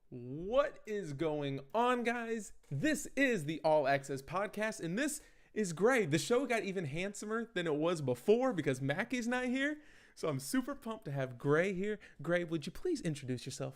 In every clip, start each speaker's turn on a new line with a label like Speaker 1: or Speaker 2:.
Speaker 1: What is going on, guys? This is the All Access Podcast, and this is Gray. The show got even handsomer than it was before because Mackie's not here. So I'm super pumped to have Gray here. Gray, would you please introduce yourself?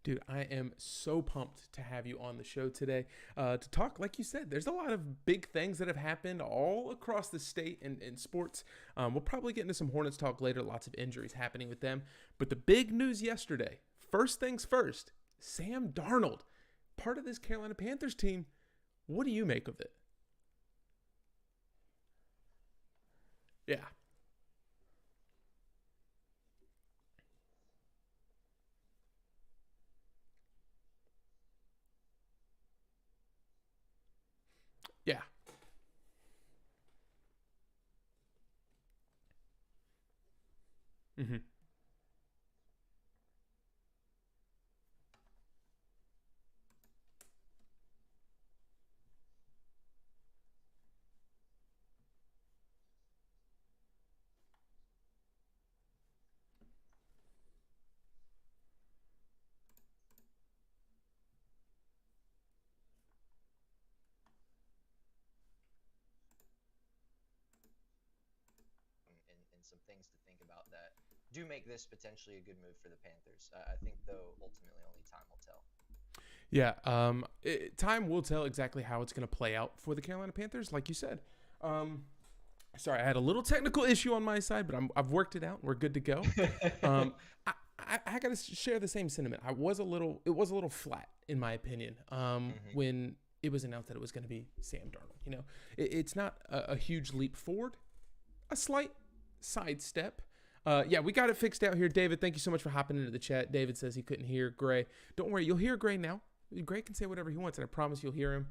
Speaker 1: Dude, I am so pumped to have you on the show today to talk. Like you said, there's a lot of big things that have happened all across the state in sports. We'll probably get into some Hornets talk later, lots of injuries happening with them. But the big news yesterday, first things first, Sam Darnold, part of this Carolina Panthers team. What do you make of it? Yeah. Yeah. Hmm.
Speaker 2: and some things to think about that do make this potentially a good move for the Panthers. I think, though, ultimately only time will tell.
Speaker 1: Yeah. Time will tell exactly how it's going to play out for the Carolina Panthers, like you said. Um, Sorry, I had a little technical issue on my side, but I've worked it out. We're good to go. Um, I got to share the same sentiment. It was a little flat in my opinion.
Speaker 2: Hmm.
Speaker 1: When it was announced that it was going to be Sam Darnold, it's not a huge leap forward, a slight sidestep. Yeah, we got it fixed out here. David, thank you so much for hopping into the chat. David says he couldn't hear Gray. Don't worry, you'll hear Gray now. Gray can say whatever he wants, and I promise you'll hear him.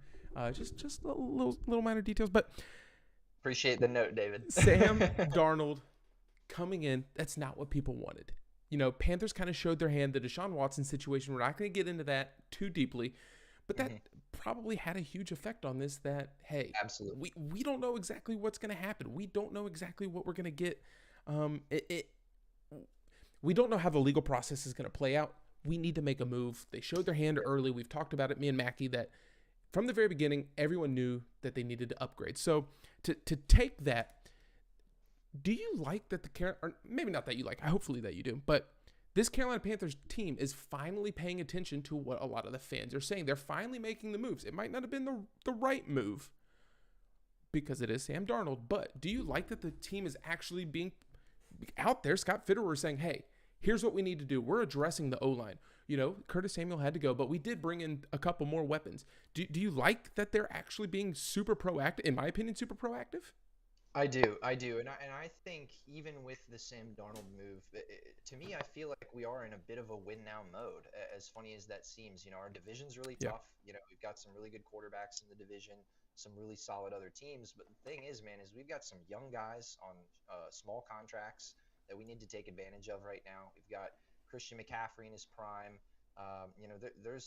Speaker 1: Just little minor details, but
Speaker 2: Appreciate the note, David.
Speaker 1: Sam Darnold coming in, that's not what people wanted. Panthers kind of showed their hand. The Deshaun Watson situation, we're not going to get into that too deeply, but that
Speaker 2: Hmm.
Speaker 1: probably had a huge effect on this. That, hey,
Speaker 2: Absolutely.
Speaker 1: we don't know exactly what's going to happen. We don't know exactly what we're going to get. Um, it, it we don't know how the legal process is going to play out. We need to make a move. They showed their hand
Speaker 2: Yep.
Speaker 1: early. We've talked about it, me and Mackie, that from the very beginning, everyone knew that they needed to upgrade. So to take that, do you like that or maybe not that you like, hopefully that you do, but this Carolina Panthers team is finally paying attention to what a lot of the fans are saying. They're finally making the moves. It might not have been the right move because it is Sam Darnold, but do you like that the team is actually being out there? Scott Fitterer is saying, hey, here's what we need to do. We're addressing the O line. Curtis Samuel had to go, but we did bring in a couple more weapons. Do you like that they're actually being super proactive? In my opinion, super proactive?
Speaker 2: I do, and I think even with the Sam Darnold move, to me, I feel like we are in a bit of a win now mode. As funny as that seems, our division's really
Speaker 1: Yeah.
Speaker 2: tough. We've got some really good quarterbacks in the division, some really solid other teams. But the thing is, man, is we've got some young guys on small contracts that we need to take advantage of right now. We've got Christian McCaffrey in his prime.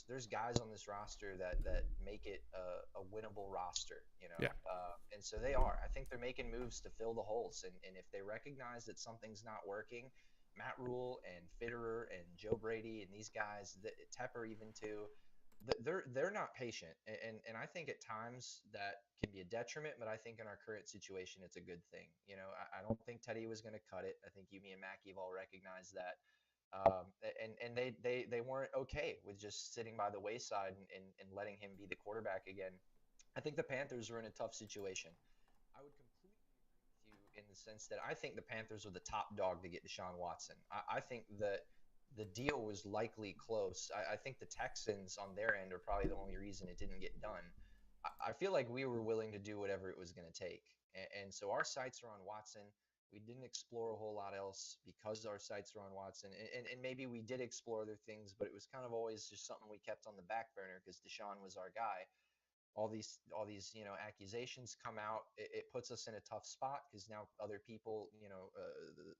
Speaker 2: There's guys on this roster that make it a winnable roster.
Speaker 1: Yeah.
Speaker 2: And so they are. I think they're making moves to fill the holes. And if they recognize that something's not working, Matt Rule and Fitterer and Joe Brady and these guys, Tepper even too, they're not patient. And I think at times that can be a detriment, but I think in our current situation, it's a good thing. I don't think Teddy was going to cut it. I think you, me, and Mackie have all recognized that. And they weren't okay with just sitting by the wayside and letting him be the quarterback again. I think the Panthers are in a tough situation. I would completely agree with you in the sense that I think the Panthers are the top dog to get Deshaun Watson. I think that the deal was likely close. I think the Texans on their end are probably the only reason it didn't get done. I feel like we were willing to do whatever it was going to take. And so our sights are on Watson. We didn't explore a whole lot else because our sights are on Watson. And maybe we did explore other things, but it was kind of always just something we kept on the back burner because Deshaun was our guy. all these accusations come out. It puts us in a tough spot because now other people,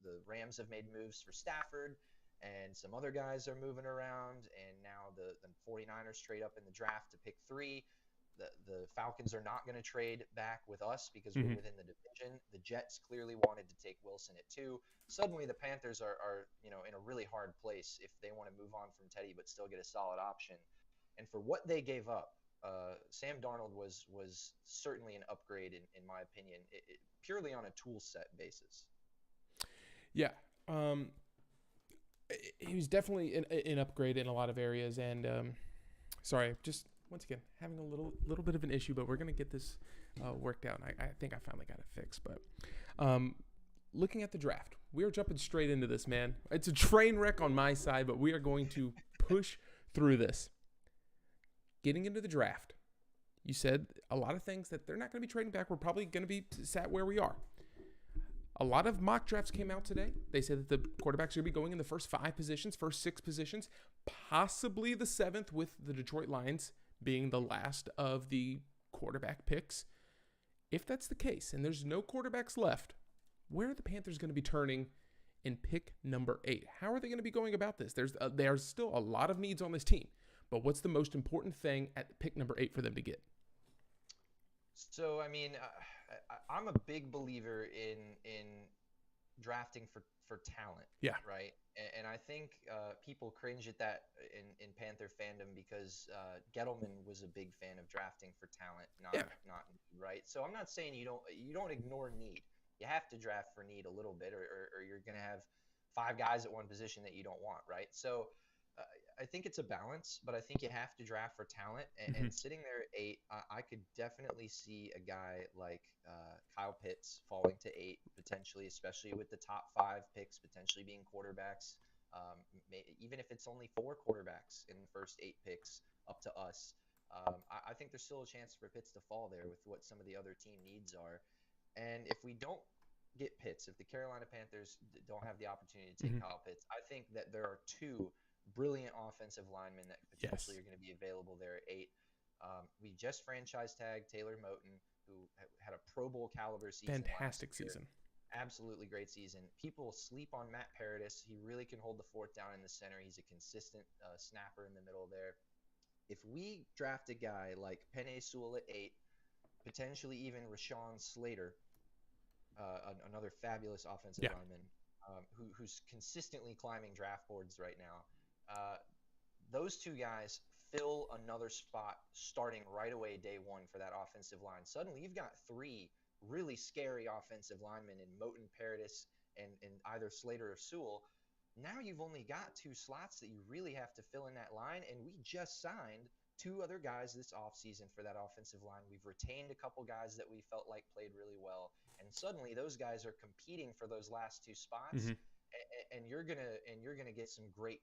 Speaker 2: the Rams have made moves for Stafford, and some other guys are moving around, and now the 49ers trade up in the draft to pick 3. The Falcons are not going to trade back with us because we're within the division. The Jets clearly wanted to take Wilson at 2. Suddenly the Panthers are in a really hard place if they want to move on from Teddy but still get a solid option. And for what they gave up, Sam Darnold was certainly an upgrade in my opinion, purely on a tool set basis.
Speaker 1: Yeah. He was definitely an upgrade in a lot of areas. And sorry, just once again having a little bit of an issue, but we're gonna get this worked out. I think I finally got it fixed. But looking at the draft, we are jumping straight into this, man. It's a train wreck on my side, but we are going to push through this. Getting into the draft, you said a lot of things that they're not going to be trading back. We're probably going to be sat where we are. A lot of mock drafts came out today. They said that the quarterbacks are going to be going in the first 5 positions, first 6 positions, possibly the 7th, with the Detroit Lions being the last of the quarterback picks. If that's the case and there's no quarterbacks left, where are the Panthers going to be turning in pick number 8? How are they going to be going about this? There's still a lot of needs on this team. But what's the most important thing at pick number 8 for them to get?
Speaker 2: So, I mean, I'm a big believer in drafting for talent.
Speaker 1: Yeah.
Speaker 2: Right. And I think people cringe at that in Panther fandom because Gettleman was a big fan of drafting for talent, not need, right. So I'm not saying you don't ignore need. You have to draft for need a little bit, or you're going to have 5 guys at one position that you don't want, right? So I think it's a balance, but I think you have to draft for talent. And sitting there at 8, I could definitely see a guy like Kyle Pitts falling to 8 potentially, especially with the top 5 picks potentially being quarterbacks. Even if it's only 4 quarterbacks in the first 8 picks up to us, I think there's still a chance for Pitts to fall there with what some of the other team needs are. And if we don't get Pitts, if the Carolina Panthers don't have the opportunity to take Kyle Pitts, I think that there are 2 brilliant offensive linemen that potentially are going to be available there at 8. We just franchise tagged Taylor Moton, who had a Pro Bowl caliber season.
Speaker 1: Fantastic season.
Speaker 2: Absolutely great season. People sleep on Matt Paradis. He really can hold the fort down in the center. He's a consistent snapper in the middle there. If we draft a guy like Penei Sewell at 8, potentially even Rashawn Slater, another fabulous offensive lineman, who's consistently climbing draft boards right now. Those 2 guys fill another spot starting right away day 1 for that offensive line. Suddenly you've got 3 really scary offensive linemen in Moton, Paradis, and either Slater or Sewell. Now you've only got 2 slots that you really have to fill in that line, and we just signed 2 other guys this offseason for that offensive line. We've retained a couple guys that we felt like played really well, and suddenly those guys are competing for those last 2 spots, and you're gonna get some great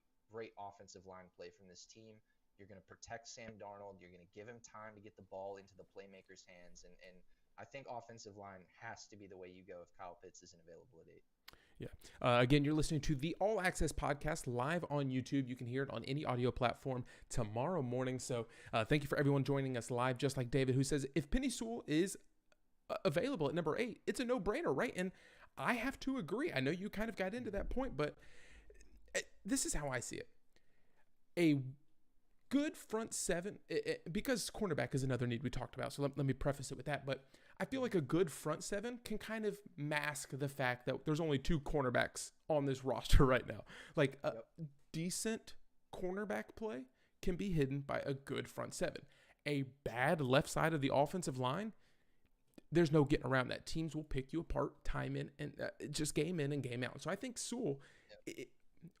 Speaker 2: offensive line play from this team. You're going to protect Sam Darnold. You're going to give him time to get the ball into the playmaker's hands. And I think offensive line has to be the way you go if Kyle Pitts isn't available at 8.
Speaker 1: Yeah. Again, you're listening to the All Access Podcast live on YouTube. You can hear it on any audio platform tomorrow morning. So thank you for everyone joining us live, just like David, who says if Penei Sewell is available at number 8, it's a no-brainer, right? And I have to agree. I know you kind of got into that point, but this is how I see it. A good front 7, because cornerback is another need we talked about, so let me preface it with that, but I feel like a good front 7 can kind of mask the fact that there's only 2 cornerbacks on this roster right now. Like a decent cornerback play can be hidden by a good front 7. A bad left side of the offensive line, there's no getting around that. Teams will pick you apart time in and just game in and game out. So I think Sewell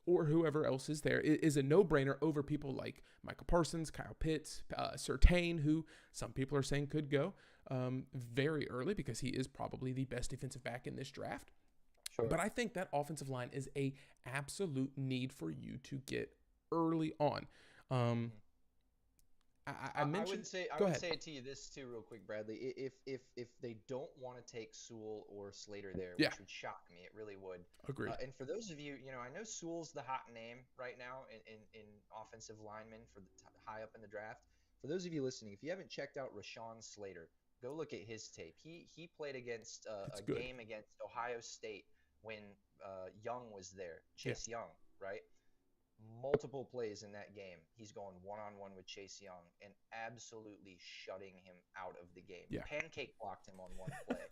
Speaker 1: or whoever else is there is a no-brainer over people like Michael Parsons, Kyle Pitts, Surtain, who some people are saying could go very early because he is probably the best defensive back in this draft. Sure. But I think that offensive line is a absolute need for you to get early on. I mentioned.
Speaker 2: I would say it to you this too, real quick, Bradley. If they don't want to take Sewell or Slater there, which would shock me, it really would.
Speaker 1: Agreed.
Speaker 2: And for those of you, I know Sewell's the hot name right now in offensive linemen for high up in the draft. For those of you listening, if you haven't checked out Rashawn Slater, go look at his tape. He played against
Speaker 1: It's
Speaker 2: a
Speaker 1: good.
Speaker 2: game against Ohio State when Young was there,
Speaker 1: Yeah.
Speaker 2: Chase Young, right? Multiple plays in that game, he's going one-on-one with Chase Young and absolutely shutting him out of the game.
Speaker 1: Yeah.
Speaker 2: Pancake blocked him on one play.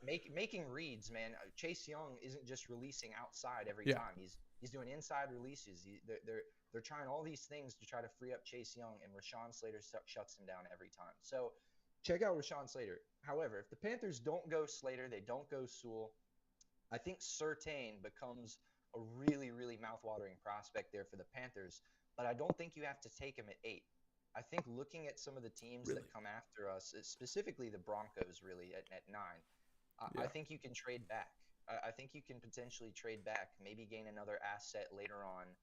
Speaker 2: Making reads, man. Chase Young isn't just releasing outside every
Speaker 1: Yeah.
Speaker 2: time. He's doing inside releases. They're trying all these things to try to free up Chase Young, and Rashawn Slater shuts him down every time. So check out Rashawn Slater. However, if the Panthers don't go Slater, they don't go Sewell, I think Surtain becomes a really, really mouthwatering prospect there for the Panthers, but I don't think you have to take him at 8. I think looking at some of the teams
Speaker 1: Really?
Speaker 2: that come after us, specifically the Broncos, really at 9,
Speaker 1: Yeah.
Speaker 2: I think you can trade back. I think you can potentially trade back, maybe gain another asset later on,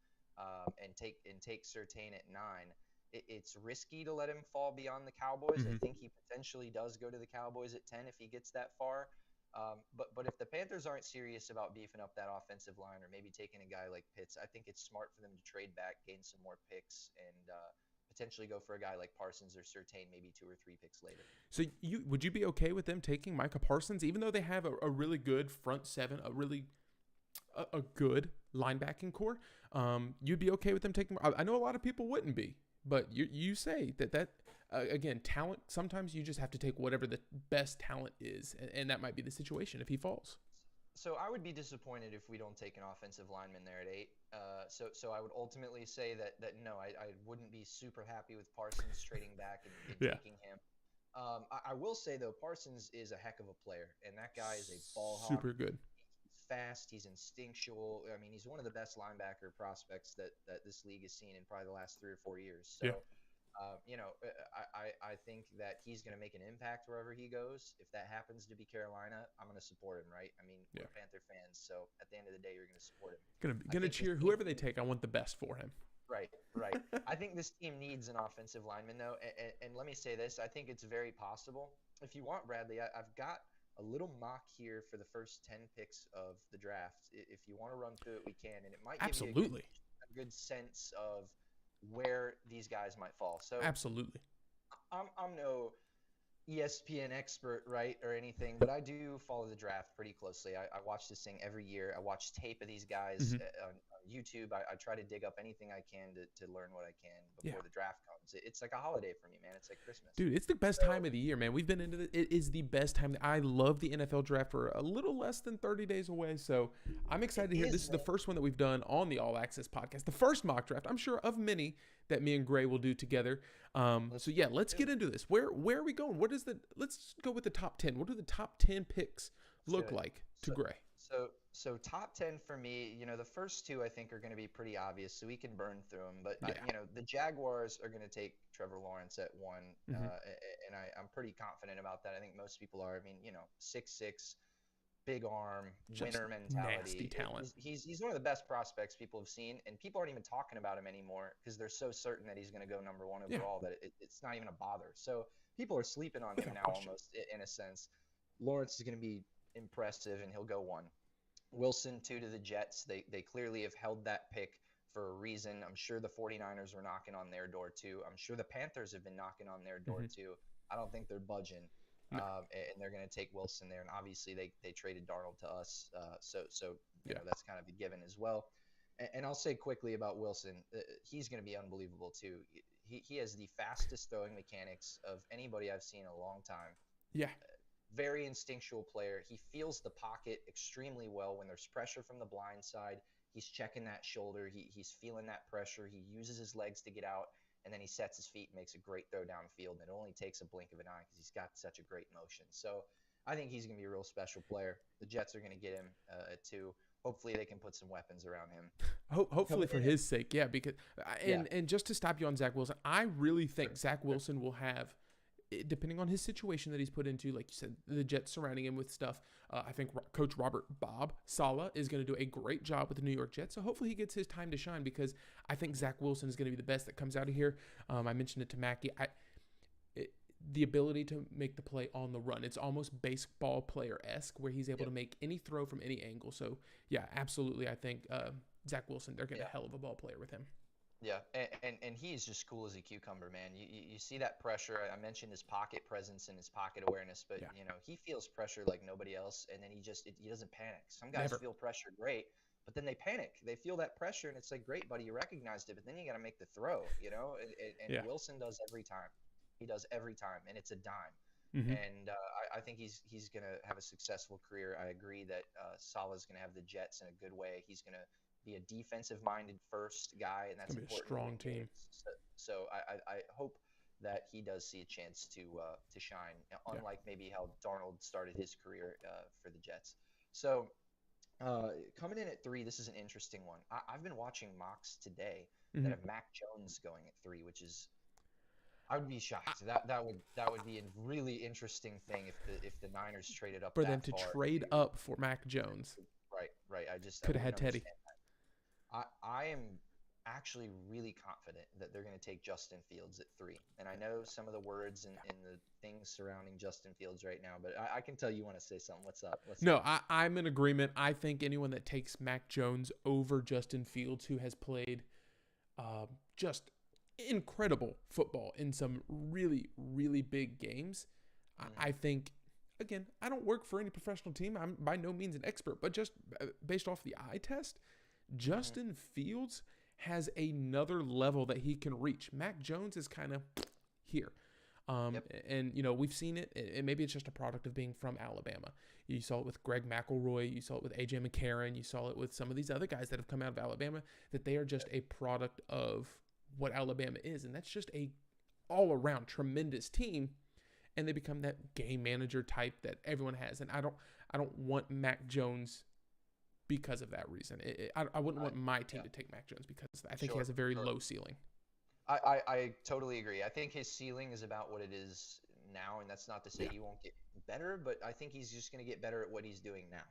Speaker 2: and take Surtain at 9. It's risky to let him fall beyond the Cowboys. I
Speaker 1: Mhm.
Speaker 2: think he potentially does go to the Cowboys at 10 if he gets that far. But if the Panthers aren't serious about beefing up that offensive line or maybe taking a guy like Pitts, I think it's smart for them to trade back, gain some more picks, and potentially go for a guy like Parsons or Surtain maybe 2 or 3 picks later.
Speaker 1: So would you be okay with them taking Micah Parsons, even though they have a really good front seven, a good linebacking core? You'd be okay with them taking? I know a lot of people wouldn't be, but you say that again, talent. Sometimes you just have to take whatever the best talent is, and that might be the situation if he falls.
Speaker 2: So I would be disappointed if we don't take an offensive lineman there at 8. So I would ultimately say that no, I wouldn't be super happy with Parsons trading back and
Speaker 1: Yeah.
Speaker 2: taking him. I will say though, Parsons is a heck of a player, and that guy is a ball hawk.
Speaker 1: Super good.
Speaker 2: He's fast. He's instinctual. I mean, he's one of the best linebacker prospects that this league has seen in probably the last 3 or 4 years. So.
Speaker 1: Yeah.
Speaker 2: I think that he's going to make an impact wherever he goes. If that happens to be Carolina, I'm going to support him, right? I mean, we're Panther fans, so at the end of the day, you're going to support him.
Speaker 1: Gonna cheer whoever they take. I want the best for him.
Speaker 2: Right. I think this team needs an offensive lineman, though, and let me say this. I think it's very possible. If you want, Bradley, I've got a little mock here for the first 10 picks of the draft. If you want to run through it, we can, and it might give
Speaker 1: Absolutely.
Speaker 2: you a good sense of where these guys might fall. So
Speaker 1: absolutely,
Speaker 2: I'm no ESPN expert, right, or anything, but I do follow the draft pretty closely. I watch this thing every year. I watch tape of these guys on YouTube. I try to dig up anything I can to learn what I can before the draft comes. It's like a holiday for me, man. It's like Christmas.
Speaker 1: Dude, it's the best time of the year, man. We've been into it. It is the best time. I love the NFL draft. We're a little less than 30 days away, so I'm excited to hear. This is the first one that we've done on the All Access podcast. The first mock draft, I'm sure, of many that me and Gray will do together. So yeah, let's get into this. Where are we going? Let's go with the top 10. What do the top 10 picks look like to Gray?
Speaker 2: So top 10 for me, the first 2 I think are going to be pretty obvious, so we can burn through them. But the Jaguars are going to take Trevor Lawrence at 1, and I'm pretty confident about that. I think most people are. I mean, 6'6", big arm,
Speaker 1: just
Speaker 2: winner mentality.
Speaker 1: Nasty talent.
Speaker 2: He's one of the best prospects people have seen, and people aren't even talking about him anymore because they're so certain that he's going to go number 1 overall that it's not even a bother. So people are sleeping on him now almost in a sense. Lawrence is going to be impressive, and he'll go 1. Wilson 2 to the Jets. They clearly have held that pick for a reason. I'm sure the 49ers were knocking on their door too. I'm sure the Panthers have been knocking on their door too. I don't think they're budging. No. And they're going to take Wilson there. And obviously they traded Darnold to us. So that's kind of a given as well. And I'll say quickly about Wilson, he's going to be unbelievable too. He has the fastest throwing mechanics of anybody I've seen in a long time.
Speaker 1: Yeah.
Speaker 2: Very instinctual player. He feels the pocket extremely well when there's pressure from the blind side. He's checking that shoulder. He's feeling that pressure. He uses his legs to get out, and then he sets his feet and makes a great throw downfield. And it only takes a blink of an eye because he's got such a great motion. So I think he's going to be a real special player. The Jets are going to get him at 2. Hopefully they can put some weapons around him.
Speaker 1: Hopefully for his sake, yeah. Because and just to stop you on Zach Wilson, I really think Zach Wilson will have, depending on his situation that he's put into, like you said, the Jets surrounding him with stuff. I think Coach Bob Saleh is going to do a great job with the New York Jets. So hopefully he gets his time to shine because I think Zach Wilson is going to be the best that comes out of here. I mentioned it to Mackie. The ability to make the play on the run. It's almost baseball player-esque where he's able to make any throw from any angle. So, yeah, absolutely. I think Zach Wilson, they're getting a hell of a ball player with him.
Speaker 2: Yeah, and he's just cool as a cucumber, man. You see that pressure. I mentioned his pocket presence and his pocket awareness, but
Speaker 1: Yeah,
Speaker 2: he feels pressure like nobody else, and then he doesn't panic. Some guys
Speaker 1: never.
Speaker 2: feel pressure great, but then they panic. They feel that pressure, and it's like, great, buddy, you recognized it, but then you got to make the throw. And
Speaker 1: Yeah.
Speaker 2: Wilson does every time. He does every time, and it's a dime.
Speaker 1: Hmm.
Speaker 2: And I think he's gonna have a successful career. I agree that Salah's gonna have the Jets in a good way. He's gonna be a defensive-minded first guy, and
Speaker 1: It's
Speaker 2: that's
Speaker 1: gonna be a
Speaker 2: important
Speaker 1: strong
Speaker 2: in
Speaker 1: team.
Speaker 2: games. So I hope that he does see a chance to shine,
Speaker 1: Yeah.
Speaker 2: unlike maybe how Darnold started his career for the Jets. So uh, coming in at three, this is an interesting one. I've been watching mocks today that
Speaker 1: Hmm.
Speaker 2: have Mac Jones going at three, which is I would be shocked. That would be a really interesting thing if the Niners traded up
Speaker 1: For them
Speaker 2: that
Speaker 1: to
Speaker 2: far.
Speaker 1: trade up for Mac Jones,
Speaker 2: Right, right. I
Speaker 1: could have
Speaker 2: wouldn't
Speaker 1: had Teddy.
Speaker 2: understand. I am actually really confident that they're going to take Justin Fields at three. And I know some of the words and the things surrounding Justin Fields right now, but I can tell you want to say something. What's up? What's
Speaker 1: No,
Speaker 2: up?
Speaker 1: I'm in agreement. I think anyone that takes Mac Jones over Justin Fields, who has played just incredible football in some really, really big games, I
Speaker 2: Hmm.
Speaker 1: think, again, I don't work for any professional team. I'm by no means an expert, but just based off the eye test,
Speaker 2: Hmm.
Speaker 1: Justin Fields has another level that he can reach. Mac Jones is kind of here.
Speaker 2: Yep.
Speaker 1: And we've seen it, and maybe it's just a product of being from Alabama. You saw it with Greg McElroy, you saw it with AJ McCarron, you saw it with some of these other guys that have come out of Alabama, that they are just a product of what Alabama is, and that's just a all around tremendous team, and they become that game manager type that everyone has. And I don't want Mac Jones because of that reason. I wouldn't
Speaker 2: I,
Speaker 1: want my team
Speaker 2: yeah.
Speaker 1: to take Mac Jones because I think he
Speaker 2: Sure.
Speaker 1: has a very
Speaker 2: Sure.
Speaker 1: low ceiling.
Speaker 2: I totally agree. I think his ceiling is about what it is now, and that's not to say
Speaker 1: Yeah,
Speaker 2: he won't get better, but I think he's just going to get better at what he's doing now.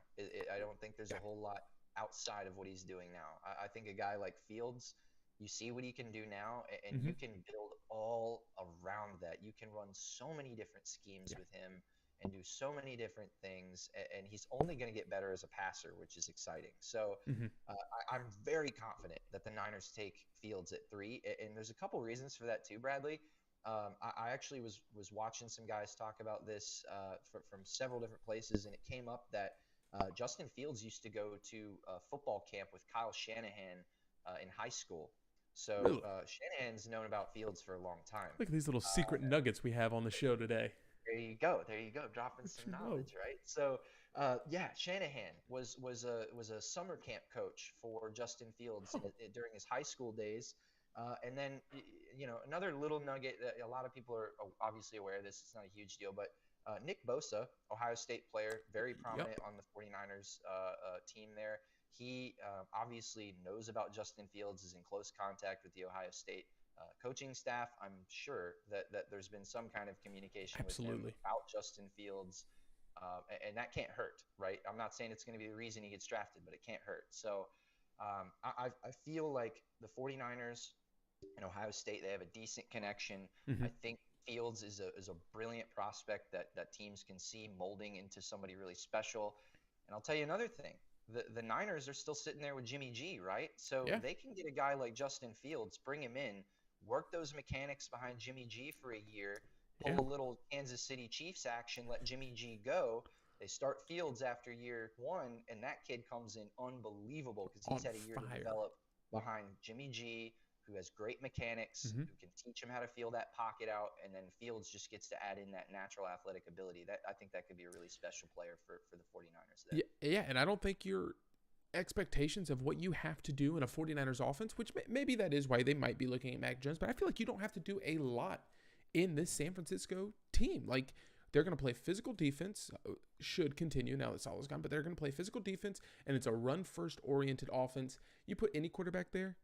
Speaker 2: I don't think there's a
Speaker 1: yeah,
Speaker 2: whole lot outside of what he's doing now. I think a guy like Fields, you see what he can do now, and
Speaker 1: mm-hmm.
Speaker 2: you can build all around that. You can run so many different schemes
Speaker 1: Yeah,
Speaker 2: with him and do so many different things, and he's only going to get better as a passer, which is exciting. So
Speaker 1: mm-hmm.
Speaker 2: I'm very confident that the Niners take Fields at three, and there's a couple reasons for that too, Bradley. I actually was watching some guys talk about this from several different places, and it came up that Justin Fields used to go to football camp with Kyle Shanahan in high school. So
Speaker 1: Really.
Speaker 2: Shanahan's known about Fields for a long time.
Speaker 1: Look at these little secret nuggets we have on the show today.
Speaker 2: There you go. There you go. Dropping
Speaker 1: What
Speaker 2: some
Speaker 1: you know?
Speaker 2: knowledge, right? So, yeah, Shanahan was a summer camp coach for Justin Fields
Speaker 1: Oh,
Speaker 2: during his high school days, and then another little nugget that a lot of people are obviously aware of this. It's not a huge deal, but Nick Bosa, Ohio State player, very
Speaker 1: yep.
Speaker 2: prominent on the 49ers team there. He obviously knows about Justin Fields, is in close contact with the Ohio State coaching staff. I'm sure that there's been some kind of communication with him
Speaker 1: Absolutely.
Speaker 2: about Justin Fields, and that can't hurt, right? I'm not saying it's going to be the reason he gets drafted, but it can't hurt. So I feel like the 49ers and Ohio State, they have a decent connection.
Speaker 1: Mm-hmm.
Speaker 2: I think Fields is a brilliant prospect that teams can see molding into somebody really special. And I'll tell you another thing. The Niners are still sitting there with Jimmy G, right? So
Speaker 1: Yeah.
Speaker 2: they can get a guy like Justin Fields, bring him in, work those mechanics behind Jimmy G for a year,
Speaker 1: Yeah.
Speaker 2: pull a little Kansas City Chiefs action, let Jimmy G go. They start Fields after year one, and that kid comes in unbelievable because
Speaker 1: On
Speaker 2: he's had a year to
Speaker 1: fire.
Speaker 2: develop behind Jimmy G, who has great mechanics,
Speaker 1: Mm-hmm.
Speaker 2: who can teach him how to feel that pocket out, and then Fields just gets to add in that natural athletic ability. That I think that could be a really special player for the 49ers there.
Speaker 1: Yeah, yeah, and I don't think your expectations of what you have to do in a 49ers offense, which maybe that is why they might be looking at Mac Jones, but I feel like you don't have to do a lot in this San Francisco team. Like, they're going to play physical defense, should continue now that Salah's gone, but they're going to play physical defense, and it's a run first oriented offense. You put any quarterback there,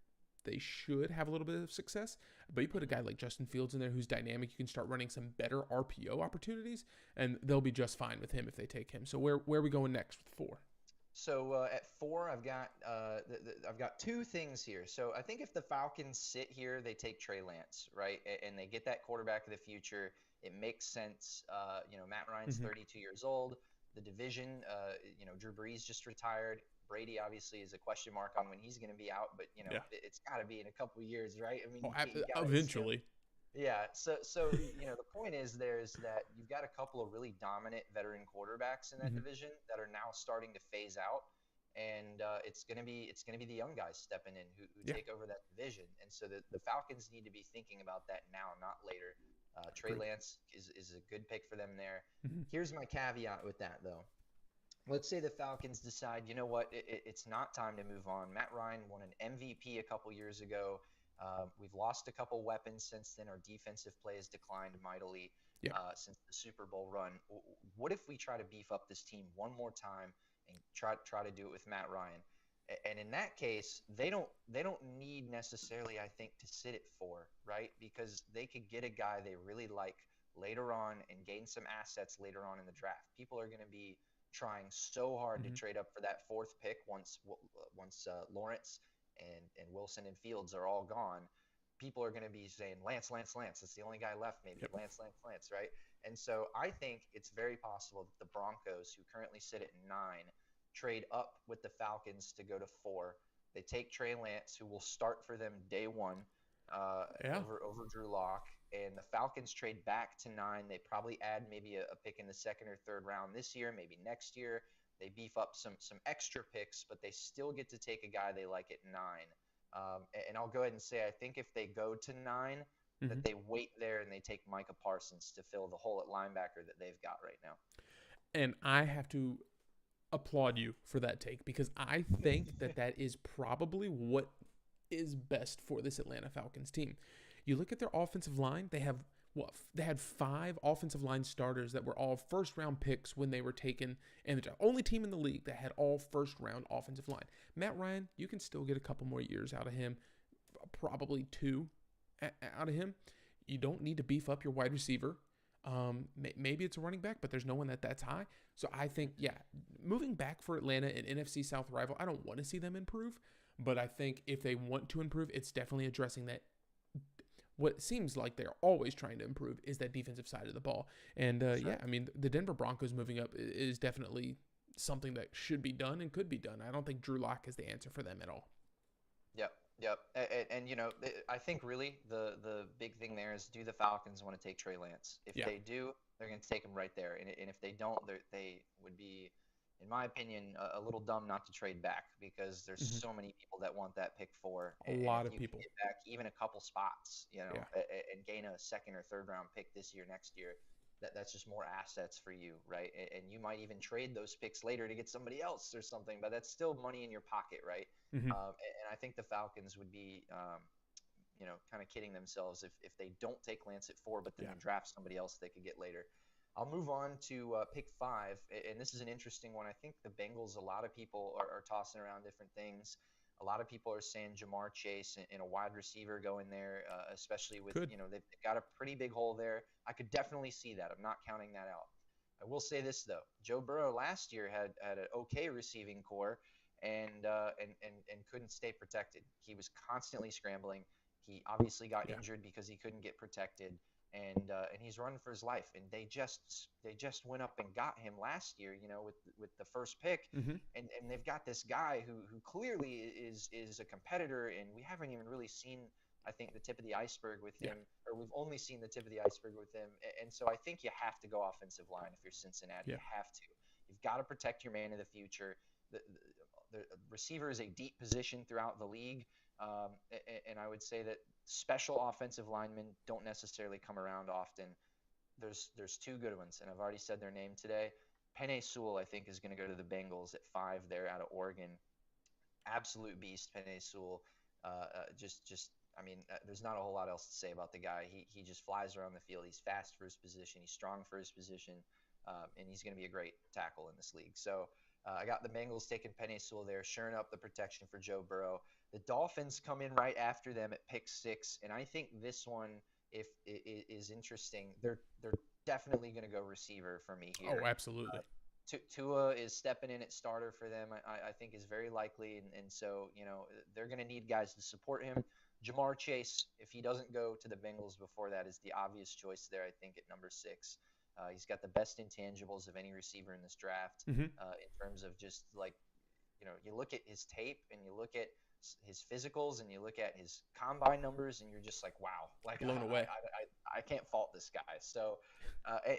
Speaker 1: they should have a little bit of success. But you put a guy like Justin Fields in there who's dynamic, you can start running some better RPO opportunities, and they'll be just fine with him if they take him. So where are we going next with four?
Speaker 2: So at four, I've got two things here. So I think if the Falcons sit here, they take Trey Lance, right, and they get that quarterback of the future. It makes sense. Matt Ryan's
Speaker 1: Mm-hmm.
Speaker 2: 32 years old. The division, Drew Brees just retired. Brady obviously is a question mark on when he's going to be out, but
Speaker 1: Yeah.
Speaker 2: it's got to be in a couple of years, right? I mean,
Speaker 1: Oh,
Speaker 2: you got to assume.
Speaker 1: eventually.
Speaker 2: Yeah. The point is there's that you've got a couple of really dominant veteran quarterbacks in that
Speaker 1: Mhm.
Speaker 2: division that are now starting to phase out, and it's gonna be the young guys stepping in who
Speaker 1: Yeah.
Speaker 2: take over that division, and so the Falcons need to be thinking about that now, not later. Trey
Speaker 1: Agreed.
Speaker 2: Lance is a good pick for them there.
Speaker 1: Mhm.
Speaker 2: Here's my caveat with that though. Let's say the Falcons decide, you know what, it's not time to move on. Matt Ryan won an MVP a couple years ago. We've lost a couple weapons since then. Our defensive play has declined mightily
Speaker 1: Yeah.
Speaker 2: since the Super Bowl run. What if we try to beef up this team one more time and try to do it with Matt Ryan? And in that case, they don't need necessarily, I think, to sit at 4, right? Because they could get a guy they really like later on and gain some assets later on in the draft. People are going to be trying so hard to
Speaker 1: Mhm.
Speaker 2: trade up for that 4th pick once Lawrence and Wilson and Fields are all gone. People are going to be saying Lance, Lance, Lance. It's the only guy left, maybe
Speaker 1: Yep.
Speaker 2: Lance, Lance, Lance, right? And so I think it's very possible that the Broncos, who currently sit at 9, trade up with the Falcons to go to 4. They take Trey Lance, who will start for them day one,
Speaker 1: Yeah.
Speaker 2: over Drew Lock, and the Falcons trade back to 9. They probably add maybe a pick in the 2nd or 3rd round this year, maybe next year. They beef up some extra picks, but they still get to take a guy they like at 9. And I'll go ahead and say I think if they go to 9, that
Speaker 1: Mhm.
Speaker 2: they wait there and they take Micah Parsons to fill the hole at linebacker that they've got right now.
Speaker 1: And I have to applaud you for that take because I think that that is probably what is best for this Atlanta Falcons team. You look at their offensive line, they have what they had 5 offensive line starters that were all first round picks when they were taken, and the only team in the league that had all first round offensive line. Matt Ryan, you can still get a couple more years out of him, probably 2 out of him. You don't need to beef up your wide receiver. Maybe it's a running back, but there's no one that's high. So I think, yeah, moving back for Atlanta, an NFC South rival, I don't want to see them improve, but I think if they want to improve, it's definitely addressing that. What seems like they're always trying to improve is that defensive side of the ball. And
Speaker 2: Sure.
Speaker 1: yeah, I mean, the Denver Broncos moving up is definitely something that should be done and could be done. I don't think Drew Lock is the answer for them at all.
Speaker 2: Yep, yep. And I think really the big thing there is, do the Falcons want to take Trey Lance? If
Speaker 1: Yeah.
Speaker 2: they do, they're going to take him right there. And if they don't, they would be, in my opinion, a little dumb not to trade back, because there's
Speaker 1: Mm-hmm.
Speaker 2: so many people that want that pick 4.
Speaker 1: A
Speaker 2: And
Speaker 1: lot
Speaker 2: if
Speaker 1: of
Speaker 2: you can
Speaker 1: people.
Speaker 2: get back even a couple spots,
Speaker 1: Yeah.
Speaker 2: and gain a 2nd or 3rd round pick this year, next year, that's just more assets for you, right? And you might even trade those picks later to get somebody else or something, but that's still money in your pocket, right?
Speaker 1: Mm-hmm.
Speaker 2: And I think the Falcons would be, kind of kidding themselves if they don't take Lance at 4, but then
Speaker 1: Yeah.
Speaker 2: draft somebody else they could get later. I'll move on to pick 5, and this is an interesting one. I think the Bengals, a lot of people are tossing around different things. A lot of people are saying Jamar Chase and a wide receiver going there, especially with,
Speaker 1: Could.
Speaker 2: they've got a pretty big hole there. I could definitely see that. I'm not counting that out. I will say this though: Joe Burrow last year had an okay receiving core, and couldn't stay protected. He was constantly scrambling. He obviously got
Speaker 1: Yeah.
Speaker 2: injured because he couldn't get protected, and he's running for his life. And they just went up and got him last year, with the first pick,
Speaker 1: Mm-hmm.
Speaker 2: and they've got this guy who clearly is a competitor, and we haven't even really seen, I think, the tip of the iceberg with
Speaker 1: Yeah.
Speaker 2: him, or we've only seen the tip of the iceberg with him. And so I think you have to go offensive line if you're Cincinnati.
Speaker 1: Yeah.
Speaker 2: You have to. You've got to protect your man of the future. The receiver is a deep position throughout the league, and I would say that special offensive linemen don't necessarily come around often. There's 2 good ones, and I've already said their name today. Penei Sewell, I think, is going to go to the Bengals at 5 there out of Oregon. Absolute beast, Penei Sewell. I mean, there's not a whole lot else to say about the guy. He just flies around the field. He's fast for his position. He's strong for his position, and he's going to be a great tackle in this league. So I got the Bengals taking Penei Sewell there, shoring up the protection for Joe Burrow. The Dolphins come in right after them at pick 6, and I think this one, if it is interesting, they're definitely going to go receiver for me here.
Speaker 1: Oh, absolutely.
Speaker 2: Tua is stepping in at starter for them. I think is very likely, and so they're going to need guys to support him. Jamar Chase, if he doesn't go to the Bengals before that, is the obvious choice there, I think, at number 6. He's got the best intangibles of any receiver in this draft,
Speaker 1: Mm-hmm.
Speaker 2: in terms of just like you look at his tape and you look at his physicals and you look at his combine numbers and you're just like, wow, like
Speaker 1: Blown away.
Speaker 2: I can't fault this guy. So,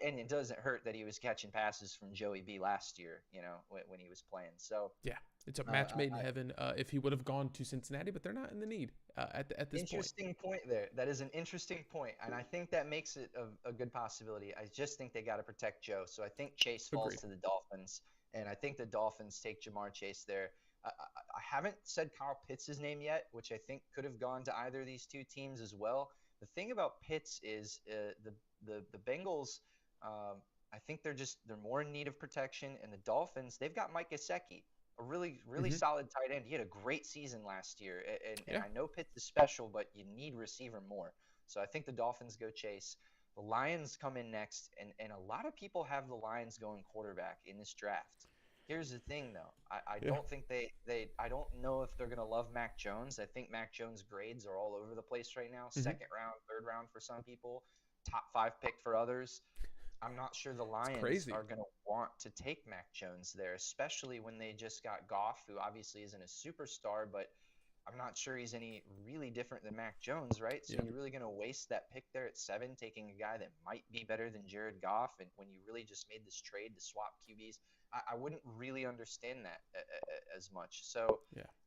Speaker 2: and it doesn't hurt that he was catching passes from Joey B last year, when he was playing. So
Speaker 1: yeah, it's a match made in heaven if he would have gone to Cincinnati, but they're not in the need at this point.
Speaker 2: Interesting point there. That is an interesting point, and I think that makes it a good possibility. I just think they got to protect Joe. So I think Chase falls
Speaker 1: Agreed.
Speaker 2: to the Dolphins, and I think the Dolphins take Jamar Chase there. I haven't said Kyle Pitts' name yet, which I think could have gone to either of these two teams as well. The thing about Pitts is the Bengals. I think they're more in need of protection, and the Dolphins, they've got Mike Gesicki, a really solid tight end. He had a great season last year, and I know Pitts is special, but you need receiver more. So I think the Dolphins go Chase. The Lions come in next, and a lot of people have the Lions going quarterback in this draft. Here's the thing, though. I don't think I don't know if they're going to love Mac Jones. I think Mac Jones' grades are all over the place right now. Second round, third round for some people, top 5 pick for others. I'm not sure the Lions are going to want to take Mac Jones there, especially when they just got Goff, who obviously isn't a superstar, but I'm not sure he's any really different than Mac Jones, right? So you're really going to waste that pick there at 7, taking a guy that might be better than Jared Goff, and when you really just made this trade to swap QBs, I wouldn't really understand that as much. So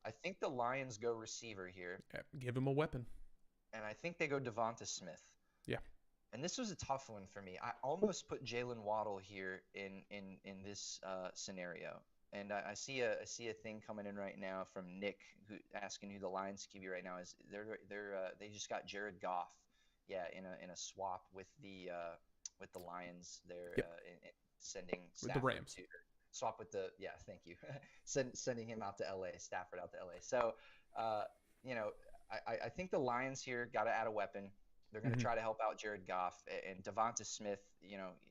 Speaker 2: I think the Lions go receiver here.
Speaker 1: Give him a weapon.
Speaker 2: And I think they go Devonta Smith.
Speaker 1: Yeah.
Speaker 2: And this was a tough one for me. I almost put Jalen Waddle here in this scenario. And I see a thing coming in right now from Nick, asking who the Lions QB right now is. They just got Jared Goff, in a swap with the Lions. They're sending
Speaker 1: with the Rams.
Speaker 2: Swap with the thank you, sending him out to LA, Stafford out to LA. So I think the Lions here got to add a weapon. They're going to try to help out Jared Goff, and Devonta Smith,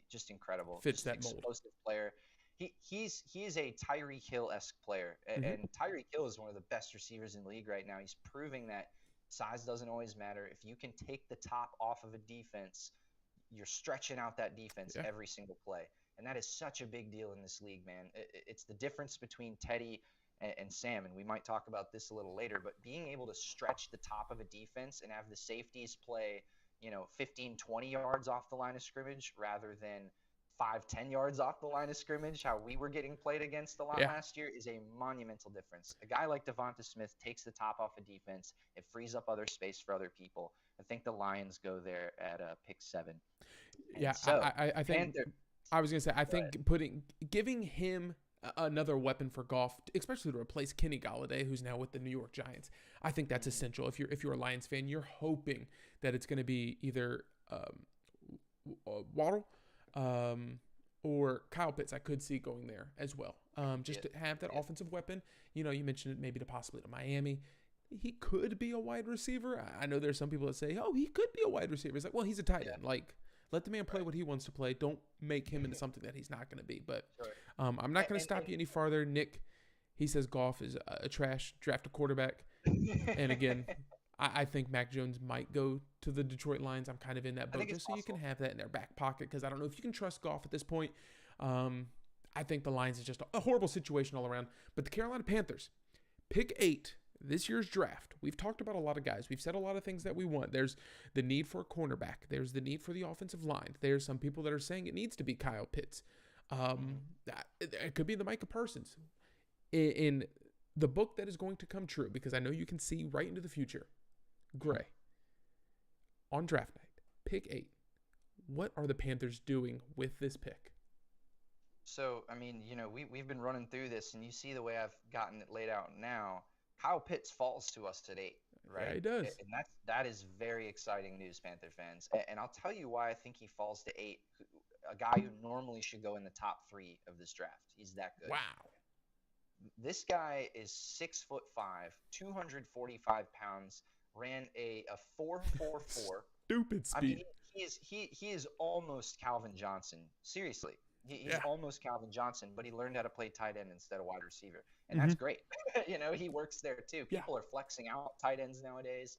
Speaker 2: just incredible.
Speaker 1: Fits
Speaker 2: just
Speaker 1: that mold.
Speaker 2: Explosive player. He is a Tyreek Hill-esque player, and Tyreek Hill is one of the best receivers in the league right now. He's proving that size doesn't always matter. If you can take the top off of a defense, you're stretching out that defense every single play, and that is such a big deal in this league, man. It's the difference between Teddy and Sam, and we might talk about this a little later, but being able to stretch the top of a defense and have the safeties play, 15, 20 yards off the line of scrimmage rather than 5-10 yards off the line of scrimmage, how we were getting played against a lot last year, is a monumental difference. A guy like Devonta Smith takes the top off a defense. It frees up other space for other people. I think the Lions go there at pick 7.
Speaker 1: And I think I was going to say, I think giving him another weapon for Goff, especially to replace Kenny Golladay, who's now with the New York Giants, I think that's essential. If you're a Lions fan, you're hoping that it's going to be either Waddle or Kyle Pitts. I could see going there as well, just to have that offensive weapon. You mentioned it maybe possibly to Miami. He could be a wide receiver. I know there's some people that say, oh, he could be a wide receiver. It's like, well, he's a tight end. Like, let the man play what he wants to play. Don't make him into something that he's not going to be. But I'm not going to stop you any farther. Nick, he says Goff is a trash. Draft a quarterback. And again, I think Mac Jones might go to the Detroit Lions. I'm kind of in that boat just so you can have that in their back pocket, because I don't know if you can trust Goff at this point. I think the Lions is just a horrible situation all around. But the Carolina Panthers, pick 8. This year's draft, we've talked about a lot of guys. We've said a lot of things that we want. There's the need for a cornerback. There's the need for the offensive line. There's some people that are saying it needs to be Kyle Pitts. It could be the Micah Parsons. In the book that is going to come true, because I know you can see right into the future, Gray, on draft night, pick 8. What are the Panthers doing with this pick?
Speaker 2: So, I mean, we've been running through this, and you see the way I've gotten it laid out now. Kyle Pitts falls to us at 8, right?
Speaker 1: Yeah, he does.
Speaker 2: And that is very exciting news, Panther fans. And I'll tell you why I think he falls to 8. A guy who normally should go in the top 3 of this draft. He's that good.
Speaker 1: Wow.
Speaker 2: This guy is 6'5", 245 pounds, ran a 4.44.
Speaker 1: Stupid speed.
Speaker 2: I mean, he is almost Calvin Johnson. Seriously. He's almost Calvin Johnson, but he learned how to play tight end instead of wide receiver. And that's great. He works there too. People are flexing out tight ends nowadays.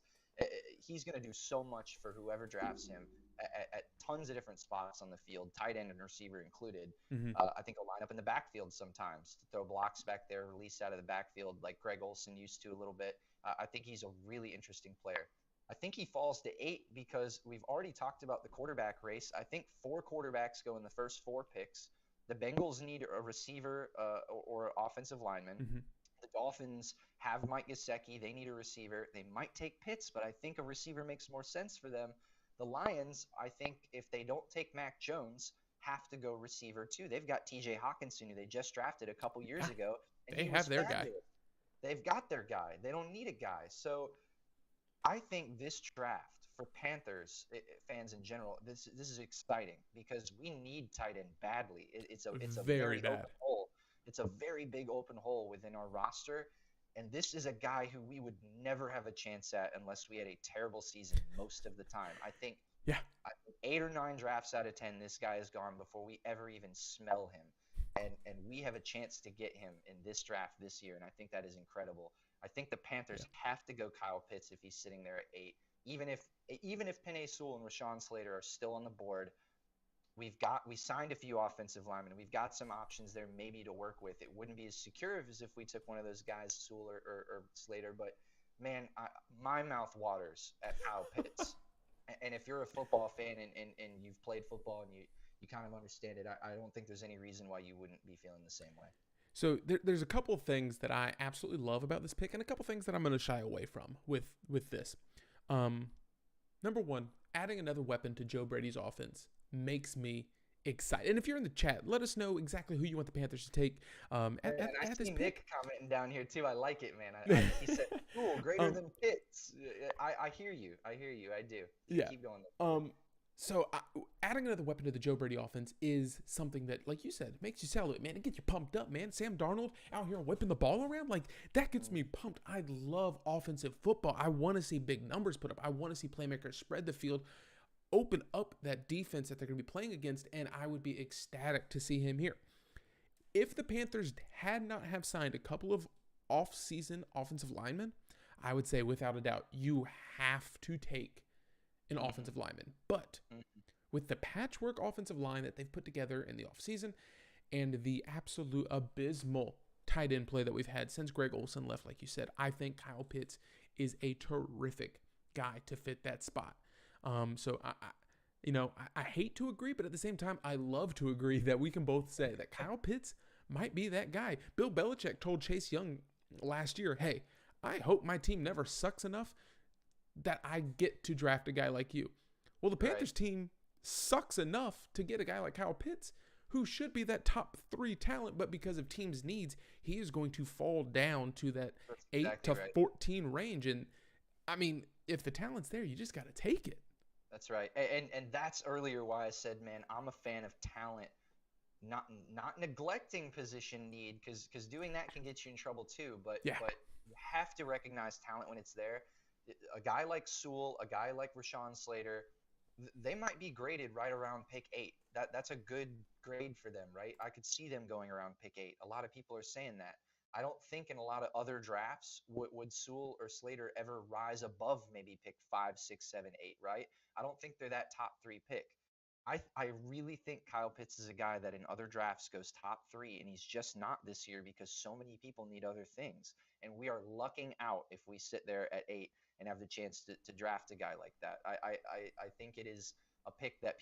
Speaker 2: He's going to do so much for whoever drafts him. at tons of different spots on the field, tight end and receiver included.
Speaker 1: Hmm.
Speaker 2: I think he'll line up in the backfield sometimes to throw blocks back there, release out of the backfield like Greg Olsen used to a little bit. I think he's a really interesting player. I think he falls to 8 because we've already talked about the quarterback race. I think 4 quarterbacks go in the first 4 picks. The Bengals need a receiver or offensive lineman.
Speaker 1: Hmm.
Speaker 2: The Dolphins have Mike Gesicki. They need a receiver. They might take Pitts, but I think a receiver makes more sense for them. The Lions, I think if they don't take Mac Jones, have to go receiver too. They've got TJ Hawkinson, who they just drafted a couple years
Speaker 1: Yeah,
Speaker 2: ago, and
Speaker 1: they
Speaker 2: he
Speaker 1: have
Speaker 2: was
Speaker 1: their guy.
Speaker 2: fabulous. They've got their guy. They don't need a guy. So I think this draft for Panthers fans in general, this is exciting because we need tight end badly. It's a
Speaker 1: Very
Speaker 2: very
Speaker 1: bad.
Speaker 2: open hole. It's a very big open hole within our roster, and this is a guy who we would never have a chance at unless we had a terrible season most of the time.
Speaker 1: Yeah.
Speaker 2: 8 or 9 drafts out of 10, this guy is gone before we ever even smell him. And we have a chance to get him in this draft this year, and I think that is incredible. I think the
Speaker 1: Yeah.
Speaker 2: Panthers have to go Kyle Pitts if he's sitting there at 8. Even if Penei Sewell and Rashawn Slater are still on the board, we signed a few offensive linemen. We've got some options there maybe to work with. It wouldn't be as secure as if we took one of those guys, Sewell or Slater, but man, my mouth waters at Kyle Pitts. And if you're a football fan and you've played football and you kind of understand it, I don't think there's any reason why you wouldn't be feeling the same way.
Speaker 1: So there's a couple of things that I absolutely love about this pick, and a couple of things that I'm going to shy away from with this. Um, Number one, adding another weapon to Joe Brady's offense makes me excited. And if you're in the chat, let us know exactly who you want the Panthers to take
Speaker 2: And I
Speaker 1: at this
Speaker 2: see
Speaker 1: pick.
Speaker 2: Nick commenting down here too. I like it, man. He said, "Cool, greater
Speaker 1: um,
Speaker 2: than Pitts." I hear you. I hear you. I do.
Speaker 1: yeah.
Speaker 2: Keep going.
Speaker 1: So adding another weapon to the Joe Brady offense is something that, like you said, makes you salivate, man. It gets you pumped up, man. Sam Darnold out here whipping the ball around, like that gets me pumped. I love offensive football. I want to see big numbers put up. I want to see playmakers spread the field, open up that defense that they're going to be playing against, and I would be ecstatic to see him here. If the Panthers had not have signed a couple of off-season offensive linemen, I would say without a doubt you have to take an offensive lineman. But with the patchwork offensive line that they've put together in the offseason and the absolute abysmal tight end play that we've had since Greg Olsen left, like you said, I think Kyle Pitts is a terrific guy to fit that spot. So I hate to agree, but at the same time, I love to agree that we can both say that Kyle Pitts might be that guy. Bill Belichick told Chase Young last year, hey, I hope my team never sucks enough that I get to draft a guy like you. Well, the Panthers team sucks enough to get a guy like Kyle Pitts, who should be that top 3 talent, but because of teams' needs, he is going to fall down to that
Speaker 2: That's
Speaker 1: 8
Speaker 2: exactly
Speaker 1: to
Speaker 2: right.
Speaker 1: 14 range. And I mean, if the talent's there, you just got to take it.
Speaker 2: That's right. And that's earlier why I said, man, I'm a fan of talent, not neglecting position need, because doing that can get you in trouble too. But
Speaker 1: Yeah.
Speaker 2: you have to recognize talent when it's there. A guy like Sewell, a guy like Rashawn Slater, they might be graded right around pick 8. That's a good grade for them, right? I could see them going around pick 8. A lot of people are saying that. I don't think in a lot of other drafts would Sewell or Slater ever rise above maybe pick 5, 6, 7, 8, right? I don't think they're that top 3 pick. I really think Kyle Pitts is a guy that in other drafts goes top 3, and he's just not this year because so many people need other things. And we are lucking out if we sit there at 8 and have the chance to draft a guy like that. I think it is a pick that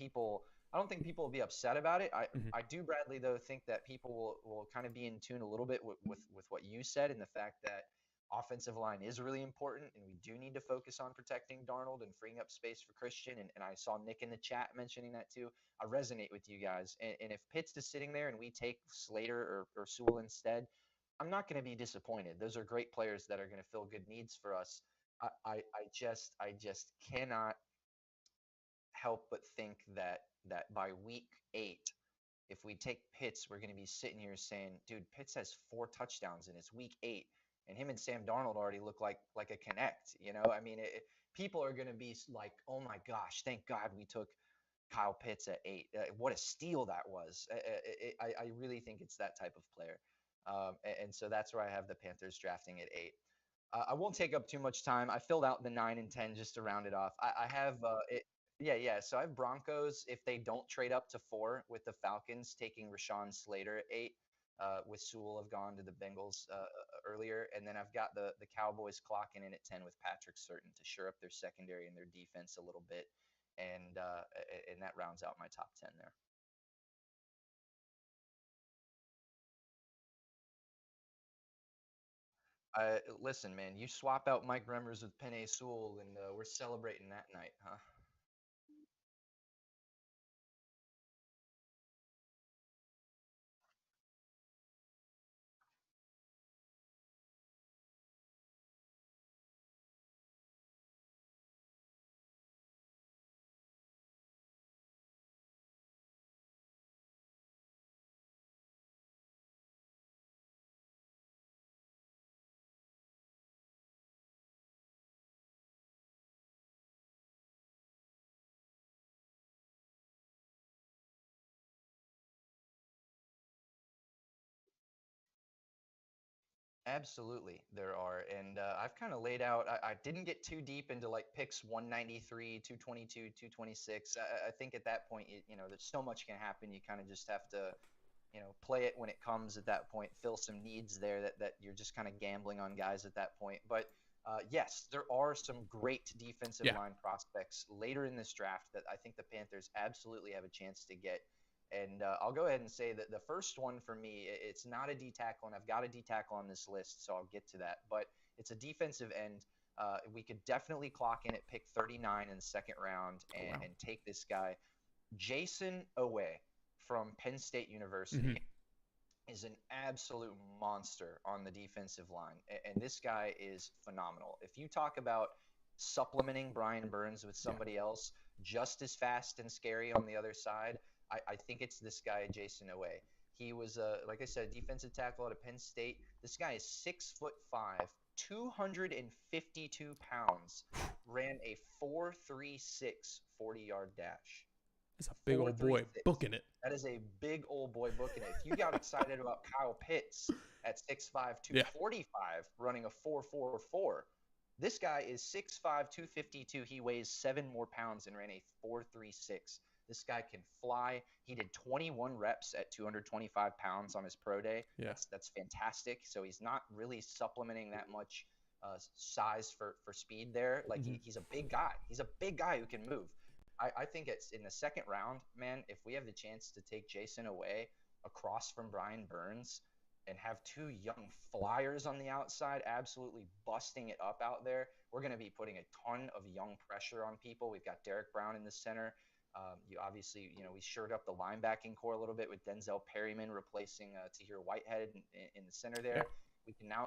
Speaker 2: I don't think people will be upset about it.
Speaker 1: Mhm.
Speaker 2: I do, Bradley, though, think that people will kind of be in tune a little bit with what you said and the fact that offensive line is really important, and we do need to focus on protecting Darnold and freeing up space for Christian. And I saw Nick in the chat mentioning that too. I resonate with you guys. And if Pitts is sitting there and we take Slater or Sewell instead, I'm not going to be disappointed. Those are great players that are going to fill good needs for us. I just cannot help but think that by week 8, if we take Pitts, we're going to be sitting here saying, dude, Pitts has 4 touchdowns and it's week 8, and him and Sam Darnold already look like a connect. I mean, people are going to be like, oh my gosh, thank God we took Kyle Pitts at 8. What a steal that was. I really think it's that type of player. And so that's where I have the Panthers drafting at 8. I won't take up too much time. I filled out the 9 and 10 just to round it off. I have Yeah. So I have Broncos if they don't trade up to 4 with the Falcons taking Rashawn Slater at 8. With Sewell have gone to the Bengals earlier, and then I've got the Cowboys clocking in at 10 with Patrick Surtain to shore up their secondary and their defense a little bit, and that rounds out my top 10 there. Listen, man, you swap out Mike Remmers with Penei Sewell, and we're celebrating that night, huh? Absolutely, there are, and I've kind of laid out. I didn't get too deep into like picks 193, 222, 226. I think at that point, there's so much can happen. You kind of just have to, play it when it comes at that point. Fill some needs there that you're just kind of gambling on guys at that point. But yes, there are some great defensive
Speaker 1: Yeah.
Speaker 2: line prospects later in this draft that I think the Panthers absolutely have a chance to get. And I'll go ahead and say that the first one for me, it's not a D tackle, and I've got a D tackle on this list, so I'll get to that. But it's a defensive end. We could definitely clock in at pick 39 in the second round
Speaker 1: Oh, wow.
Speaker 2: and take this guy. Jason Owe from Penn State
Speaker 1: Hmm.
Speaker 2: University is an absolute monster on the defensive line. And this guy is phenomenal. If you talk about supplementing Brian Burns with
Speaker 1: Yeah.
Speaker 2: somebody else just as fast and scary on the other side, I think it's this guy, Jason Owe. He was, like I said, a defensive tackle out of Penn State. This guy is 6'5", 252 pounds, ran a 4.36 40-yard dash.
Speaker 1: It's a big old boy
Speaker 2: 4.36.
Speaker 1: booking it.
Speaker 2: That is a big old boy booking it. If you got excited about Kyle Pitts at 6'5",
Speaker 1: Yeah.
Speaker 2: 245, running a 4.44, this guy is 6'5", 252. He weighs 7 more pounds and ran a 4.36. This guy can fly. He did 21 reps at 225 pounds on his pro day.
Speaker 1: Yeah.
Speaker 2: That's fantastic. So he's not really supplementing that much size for speed there. Like he's a big guy. He's a big guy who can move. I think it's in the second round, man. If we have the chance to take Jason away across from Brian Burns and have two young flyers on the outside, absolutely busting it up out there, we're going to be putting a ton of young pressure on people. We've got Derek Brown in the center. You obviously, we shored up the linebacking core a little bit with Denzel Perryman replacing Tahir Whitehead in the center there.
Speaker 1: Yeah.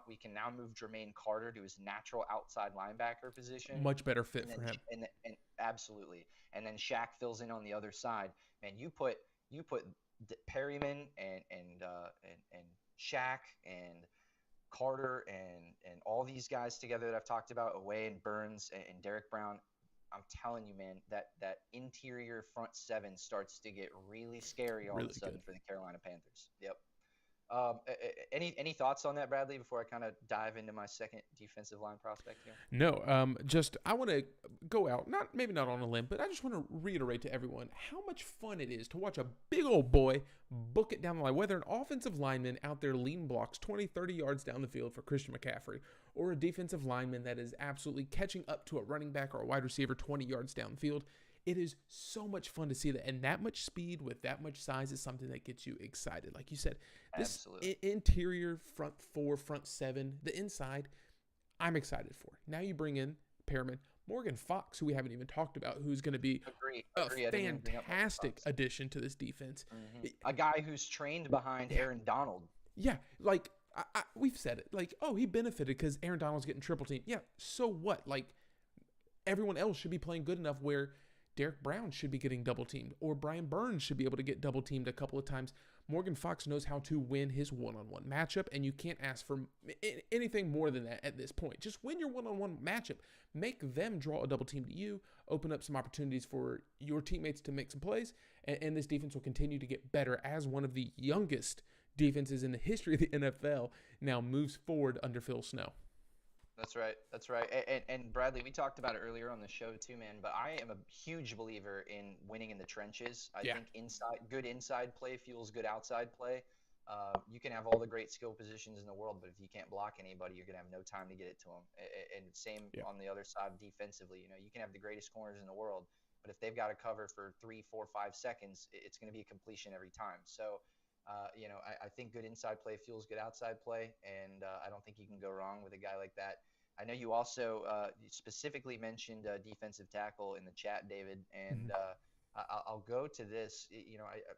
Speaker 2: We can now move Jermaine Carter to his natural outside linebacker position.
Speaker 1: Much better fit
Speaker 2: And
Speaker 1: for
Speaker 2: then,
Speaker 1: him.
Speaker 2: and absolutely, and then Shaq fills in on the other side. Man, you put Perryman and Shaq and Carter and all these guys together that I've talked about, Away and Burns and Derek Brown. I'm telling you, man, that interior front seven starts to get really scary all of
Speaker 1: Really
Speaker 2: a sudden
Speaker 1: good.
Speaker 2: for the Carolina Panthers. Yep. Any thoughts on that, Bradley? Before I kind of dive into my second defensive line prospect here.
Speaker 1: No, just I want to go out, maybe not on a limb, but I just want to reiterate to everyone how much fun it is to watch a big old boy book it down the line, whether an offensive lineman out there lean blocks 20, 30 yards down the field for Christian McCaffrey, or a defensive lineman that is absolutely catching up to a running back or a wide receiver 20 yards downfield. It is so much fun to see that, and that much speed with that much size is something that gets you excited. Like you said, this
Speaker 2: Absolutely.
Speaker 1: interior front four, front seven, the inside, I'm excited for. Now you bring in Perriman, Morgan Fox, who we haven't even talked about, who's going to be
Speaker 2: Agree.
Speaker 1: a
Speaker 2: I didn't even bring up Morgan
Speaker 1: fantastic
Speaker 2: Fox.
Speaker 1: addition to this defense.
Speaker 2: A guy who's trained behind Aaron Donald.
Speaker 1: Yeah, like we've said it. Like, oh, he benefited because Aaron Donald's getting triple team. Yeah, so what? Like, everyone else should be playing good enough where Derek Brown should be getting double teamed, or Brian Burns should be able to get double teamed a couple of times. Morgan Fox knows how to win his one-on-one matchup, and you can't ask for anything more than that at this point. Just win your one-on-one matchup. Make them draw a double team to you, open up some opportunities for your teammates to make some plays, and this defense will continue to get better as one of the youngest defenses in the history of the NFL now moves forward under Phil Snow.
Speaker 2: That's right. That's right. And Bradley, we talked about it earlier on the show too, man. But I am a huge believer in winning in the trenches. I
Speaker 1: Yeah.
Speaker 2: think good inside play fuels good outside play. You can have all the great skill positions in the world, but if you can't block anybody, you're gonna have no time to get it to them. And same
Speaker 1: Yeah.
Speaker 2: on the other side defensively. You can have the greatest corners in the world, but if they've got to cover for 3, 4, 5 seconds, it's gonna be a completion every time. So. I think good inside play fuels good outside play, and I don't think you can go wrong with a guy like that. I know you also specifically mentioned defensive tackle in the chat, David, and
Speaker 1: Mhm.
Speaker 2: I'll go to this.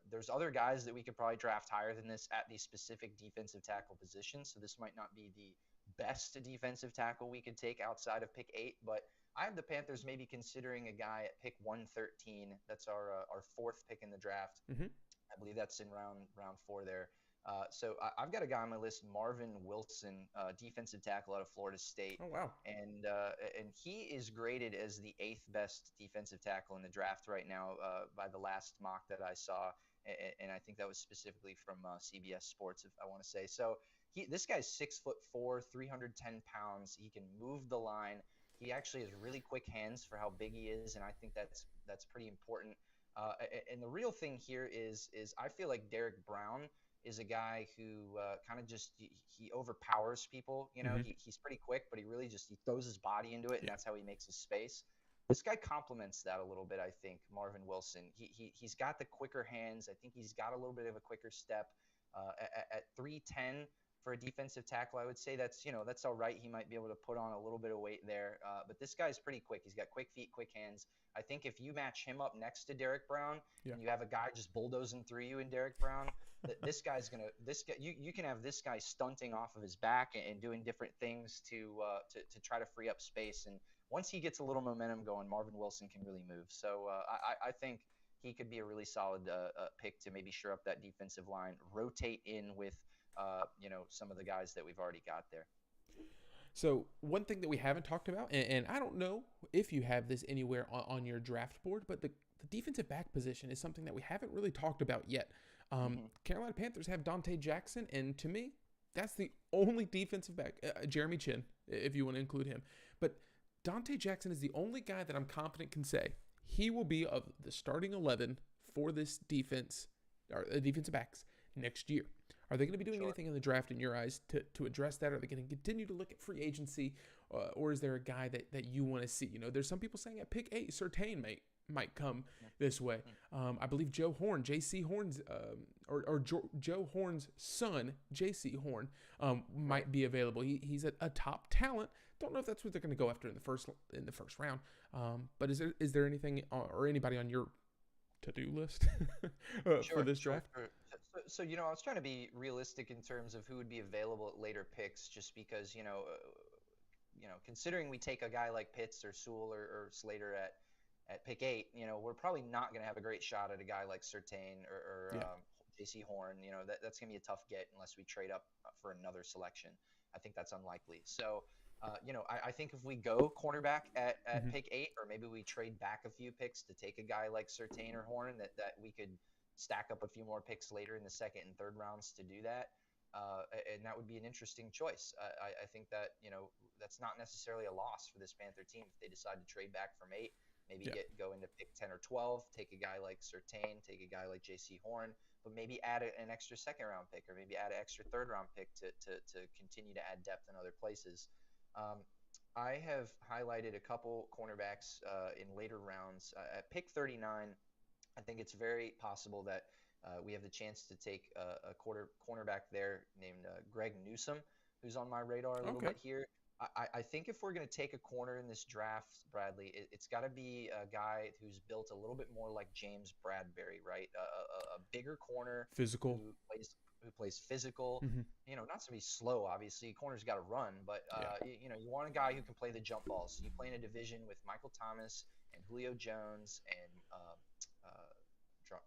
Speaker 2: There's other guys that we could probably draft higher than this at the specific defensive tackle position, so this might not be the best defensive tackle we could take outside of pick 8, but I have the Panthers maybe considering a guy at pick 113. That's our fourth pick in the draft.
Speaker 1: Mhm.
Speaker 2: I believe that's in round 4 there. I've got a guy on my list, Marvin Wilson, defensive tackle out of Florida State,
Speaker 1: Oh wow.
Speaker 2: and he is graded as the 8th best defensive tackle in the draft right now by the last mock that I saw, and I think that was specifically from CBS Sports, if I want to say. So this guy's 6'4", 310 pounds. He can move the line. He actually has really quick hands for how big he is, and I think that's pretty important. And the real thing here is I feel like Derek Brown is a guy who kind of just he overpowers people.
Speaker 1: Mhm.
Speaker 2: He's pretty quick, but he throws his body into it, and
Speaker 1: Yeah.
Speaker 2: that's how he makes his space. This guy complements that a little bit, I think. Marvin Wilson. He's got the quicker hands. I think he's got a little bit of a quicker step. At 310 for a defensive tackle, I would say that's all right. He might be able to put on a little bit of weight there, but this guy's pretty quick. He's got quick feet, quick hands. I think if you match him up next to Derek Brown
Speaker 1: Yeah.
Speaker 2: and you have a guy just bulldozing through you in Derek Brown, this guy's gonna this guy you can have this guy stunting off of his back and doing different things to try to free up space. And once he gets a little momentum going, Marvin Wilson can really move. So I think he could be a really solid pick to maybe shore up that defensive line, rotate in with some of the guys that we've already got there.
Speaker 1: So one thing that we haven't talked about, and I don't know if you have this anywhere on your draft board, but the defensive back position is something that we haven't really talked about yet. Carolina Panthers have Dante Jackson, and to me, that's the only defensive back. Jeremy Chin, if you want to include him, but Dante Jackson is the only guy that I'm confident can say he will be of the starting 11 for this defense or defensive backs next year. Are they going to be doing
Speaker 2: Sure.
Speaker 1: anything in the draft in your eyes to address that? Are they going to continue to look at free agency, or is there a guy that you want to see? There's some people saying at pick 8, Surtain might come this way. I believe Joe Horn, J.C. Horn's, Joe Horn's son, J.C. Horn, might be available. He's a top talent. Don't know if that's what they're going to go after in the first round. But is there anything or anybody on your to-do list for this draft?
Speaker 2: Sure. So, I was trying to be realistic in terms of who would be available at later picks, just because, considering we take a guy like Pitts or Sewell or Slater at pick 8, we're probably not going to have a great shot at a guy like Surtain or
Speaker 1: Yeah.
Speaker 2: J.C. Horn. That's going to be a tough get unless we trade up for another selection. I think that's unlikely. So, I think if we go cornerback at
Speaker 1: Mhm.
Speaker 2: pick 8, or maybe we trade back a few picks to take a guy like Surtain or Horn, that we could stack up a few more picks later in the second and third rounds to do that. And that would be an interesting choice. I think that, that's not necessarily a loss for this Panther team if they decide to trade back from 8, maybe
Speaker 1: Yeah.
Speaker 2: go into pick 10 or 12, take a guy like Surtain, take a guy like J.C. Horn, but maybe add an extra second round pick, or maybe add an extra third round pick to continue to add depth in other places. Um, I have highlighted a couple cornerbacks in later rounds. At pick 39, I think it's very possible that we have the chance to take a cornerback there named Greg Newsome, who's on my radar a little
Speaker 1: Okay.
Speaker 2: bit here. I think if we're going to take a corner in this draft, Bradley, it's got to be a guy who's built a little bit more like James Bradbury, right? A bigger corner
Speaker 1: Physical.
Speaker 2: who plays physical.
Speaker 1: Mhm.
Speaker 2: Not to be slow, obviously. Corner's got to run, but
Speaker 1: Yeah.
Speaker 2: you want a guy who can play the jump balls. So you play in a division with Michael Thomas and Julio Jones and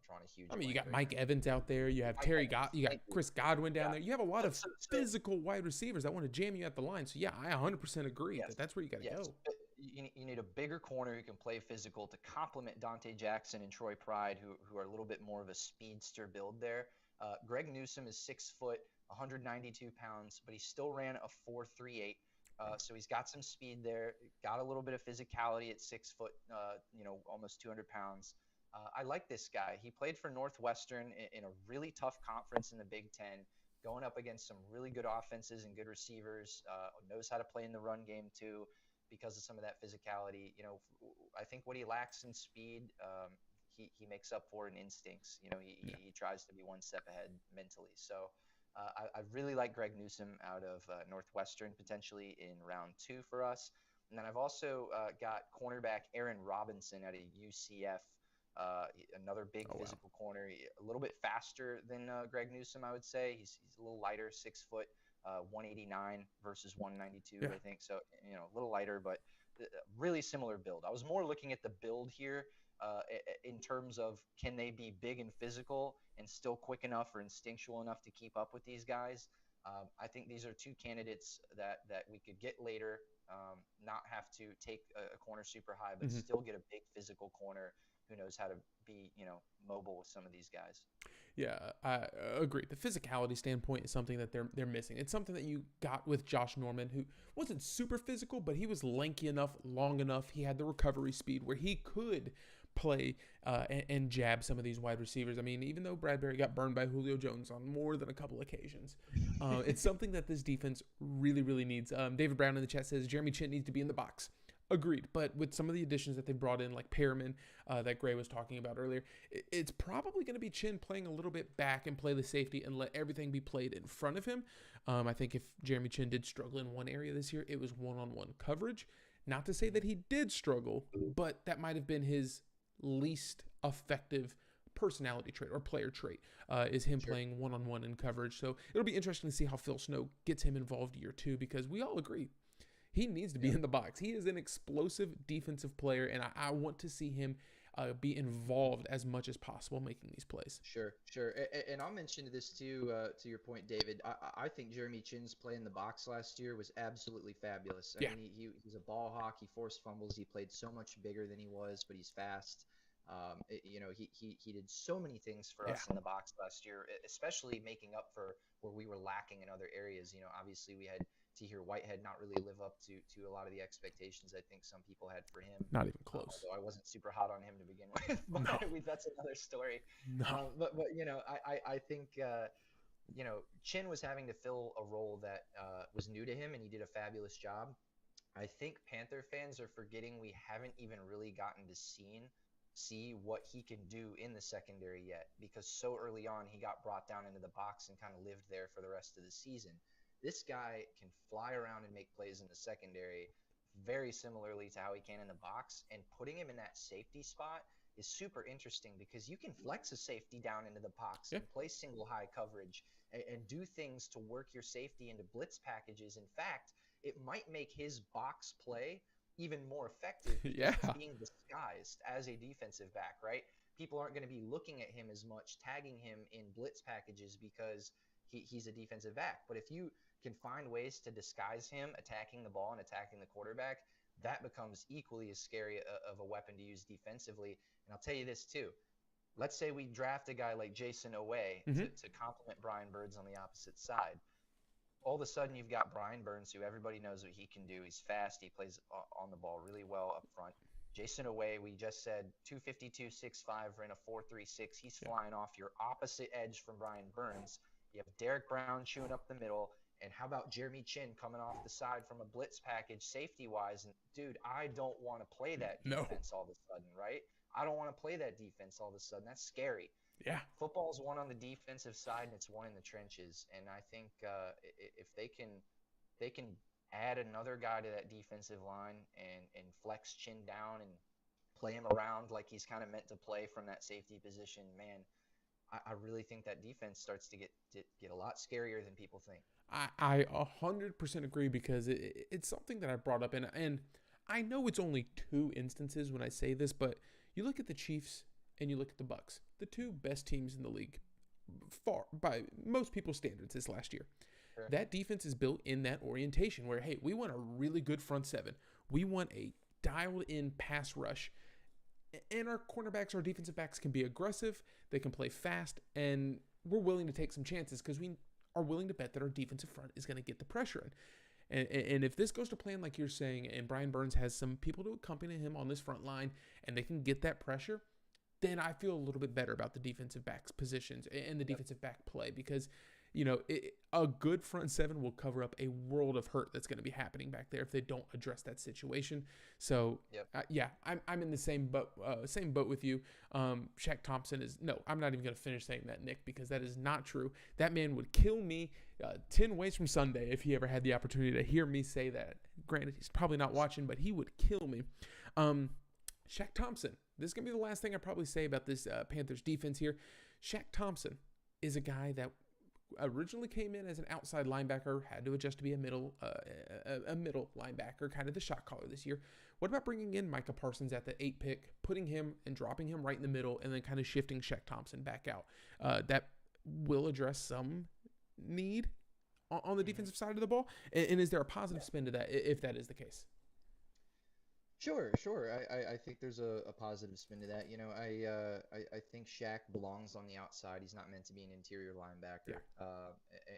Speaker 2: drawing a huge.
Speaker 1: I mean, you
Speaker 2: blank
Speaker 1: got
Speaker 2: right
Speaker 1: Mike Evans out there. You have
Speaker 2: Mike
Speaker 1: Terry
Speaker 2: Evans,
Speaker 1: you got
Speaker 2: thank you.
Speaker 1: Chris Godwin down
Speaker 2: Yeah.
Speaker 1: there. You have a lot of
Speaker 2: So
Speaker 1: physical wide receivers that want to jam you at the line. So yeah, I 100% agree
Speaker 2: yes,
Speaker 1: that's where you got to
Speaker 2: yes.
Speaker 1: go.
Speaker 2: But you need a bigger corner who can play physical to complement Dante Jackson and Troy Pride, who are a little bit more of a speedster build there. Greg Newsome is 6 foot, 192 pounds, but he still ran a 4.38. So he's got some speed there, got a little bit of physicality at 6 foot, almost 200 pounds. I like this guy. He played for Northwestern in a really tough conference in the Big Ten, going up against some really good offenses and good receivers. Knows how to play in the run game too, because of some of that physicality. I think what he lacks in speed, he makes up for in instincts. He tries to be one step ahead mentally. So I really like Greg Newsome out of Northwestern potentially in round 2 for us. And then I've also got cornerback Aaron Robinson out of UCF. Another big physical corner, a little bit faster than Greg Newsome, I would say. He's a little lighter, 6 foot, 189 versus 192, I think. So, a little lighter, but really similar build. I was more looking at the build here in terms of can they be big and physical and still quick enough or instinctual enough to keep up with these guys. I think these are 2 candidates that we could get later, not have to take a corner super high, but still get a big physical corner who knows how to be, mobile with some of these guys.
Speaker 1: Yeah, I agree. The physicality standpoint is something that they're missing. It's something that you got with Josh Norman, who wasn't super physical, but he was lanky enough, long enough. He had the recovery speed where he could play and jab some of these wide receivers. I mean, even though Bradbury got burned by Julio Jones on more than a couple occasions, it's something that this defense really, really needs. David Brown in the chat says Jeremy Chin needs to be in the box. Agreed. But with some of the additions that they brought in, like Perriman, that Gray was talking about earlier, it's probably going to be Chin playing a little bit back and play the safety and let everything be played in front of him. I think if Jeremy Chin did struggle in one area this year, it was one-on-one coverage. Not to say that he did struggle, but that might have been his least effective personality trait or player trait, is him playing one-on-one in coverage. So it'll be interesting to see how Phil Snow gets him involved year 2, because we all agree he needs to be in the box. He is an explosive defensive player, and I want to see him be involved as much as possible making these plays.
Speaker 2: Sure. And I'll mention this too, to your point, David. I think Jeremy Chin's play in the box last year was absolutely fabulous. I mean, he's a ball hawk. He forced fumbles. He played so much bigger than he was, but he's fast. He did so many things for us in the box last year, especially making up for where we were lacking in other areas. Obviously we had Tahir Whitehead not really live up to a lot of the expectations I think some people had for him.
Speaker 1: Not even close.
Speaker 2: Although I wasn't super hot on him to begin with, but that's another story.
Speaker 1: No.
Speaker 2: But I think Chin was having to fill a role that was new to him, and he did a fabulous job. I think Panther fans are forgetting we haven't even really gotten to see what he can do in the secondary yet, because so early on he got brought down into the box and kind of lived there for the rest of the season. This guy can fly around and make plays in the secondary very similarly to how he can in the box, and putting him in that safety spot is super interesting because you can flex a safety down into the box and play single high coverage and do things to work your safety into blitz packages. In fact, it might make his box play even more effective because it's being disguised as a defensive back, right? People aren't going to be looking at him as much, tagging him in blitz packages because he's a defensive back. But if you can find ways to disguise him attacking the ball and attacking the quarterback, that becomes equally as scary of a weapon to use defensively. And I'll tell you this too. Let's say we draft a guy like Jason Oweh to complement Brian Burns on the opposite side. All of a sudden you've got Brian Burns, who everybody knows what he can do. He's fast. He plays on the ball really well up front. Jason Oweh, we just said 252, 6'5", ran a 4.36. He's flying off your opposite edge from Brian Burns. You have Derek Brown chewing up the middle. And how about Jeremy Chin coming off the side from a blitz package safety-wise? And, dude, I don't want to play that defense all of a sudden, right? I don't want to play that defense all of a sudden. That's scary.
Speaker 1: Yeah.
Speaker 2: Football's one on the defensive side, and it's one in the trenches. And I think if they can add another guy to that defensive line and flex Chin down and play him around like he's kind of meant to play from that safety position, man, I really think that defense starts to get a lot scarier than people think.
Speaker 1: I 100% agree, because it's something that I brought up, and I know it's only 2 instances when I say this, but you look at the Chiefs and you look at the Bucs, the 2 best teams in the league, far by most people's standards this last year. Sure. That defense is built in that orientation where, hey, we want a really good front seven. We want a dialed-in pass rush. And our cornerbacks, our defensive backs can be aggressive, they can play fast, and we're willing to take some chances because we are willing to bet that our defensive front is going to get the pressure in. And if this goes to plan like you're saying, and Brian Burns has some people to accompany him on this front line, and they can get that pressure, then I feel a little bit better about the defensive backs positions and the defensive back play because, a good front seven will cover up a world of hurt that's going to be happening back there if they don't address that situation. So,
Speaker 2: Yep.
Speaker 1: yeah, I'm in the same boat with you. Shaq Thompson is no, I'm not even going to finish saying that, Nick, because that is not true. That man would kill me 10 ways from Sunday if he ever had the opportunity to hear me say that. Granted, he's probably not watching, but he would kill me. Shaq Thompson. This is going to be the last thing I probably say about this Panthers defense here. Shaq Thompson is a guy that originally came in as an outside linebacker, had to adjust to be a middle linebacker, kind of the shot caller this year. What about bringing in Micah Parsons at the 8 pick, putting him and dropping him right in the middle, and then kind of shifting Shaq Thompson back out? That will address some need on the defensive side of the ball. And is there a positive spin to that if that is the case?
Speaker 2: Sure, sure. I think there's a positive spin to that. I think Shaq belongs on the outside. He's not meant to be an interior linebacker,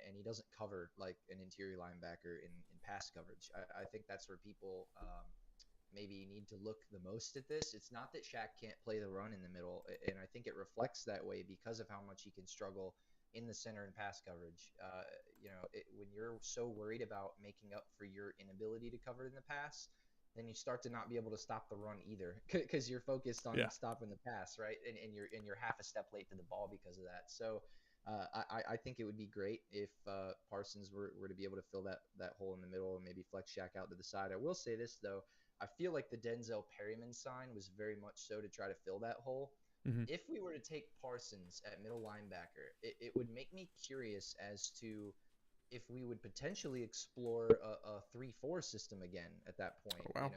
Speaker 2: and he doesn't cover like an interior linebacker in pass coverage. I think that's where people maybe need to look the most at this. It's not that Shaq can't play the run in the middle, and I think it reflects that way because of how much he can struggle in the center and pass coverage. When you're so worried about making up for your inability to cover in the pass, then you start to not be able to stop the run either because you're focused on stopping the pass, right? And you're half a step late to the ball because of that. So I think it would be great if Parsons were to be able to fill that hole in the middle and maybe flex Shaq out to the side. I will say this, though. I feel like the Denzel Perryman sign was very much so to try to fill that hole.
Speaker 1: Mm-hmm.
Speaker 2: If we were to take Parsons at middle linebacker, it would make me curious as to if we would potentially explore a 3-4 system again at that point.
Speaker 1: Oh, wow.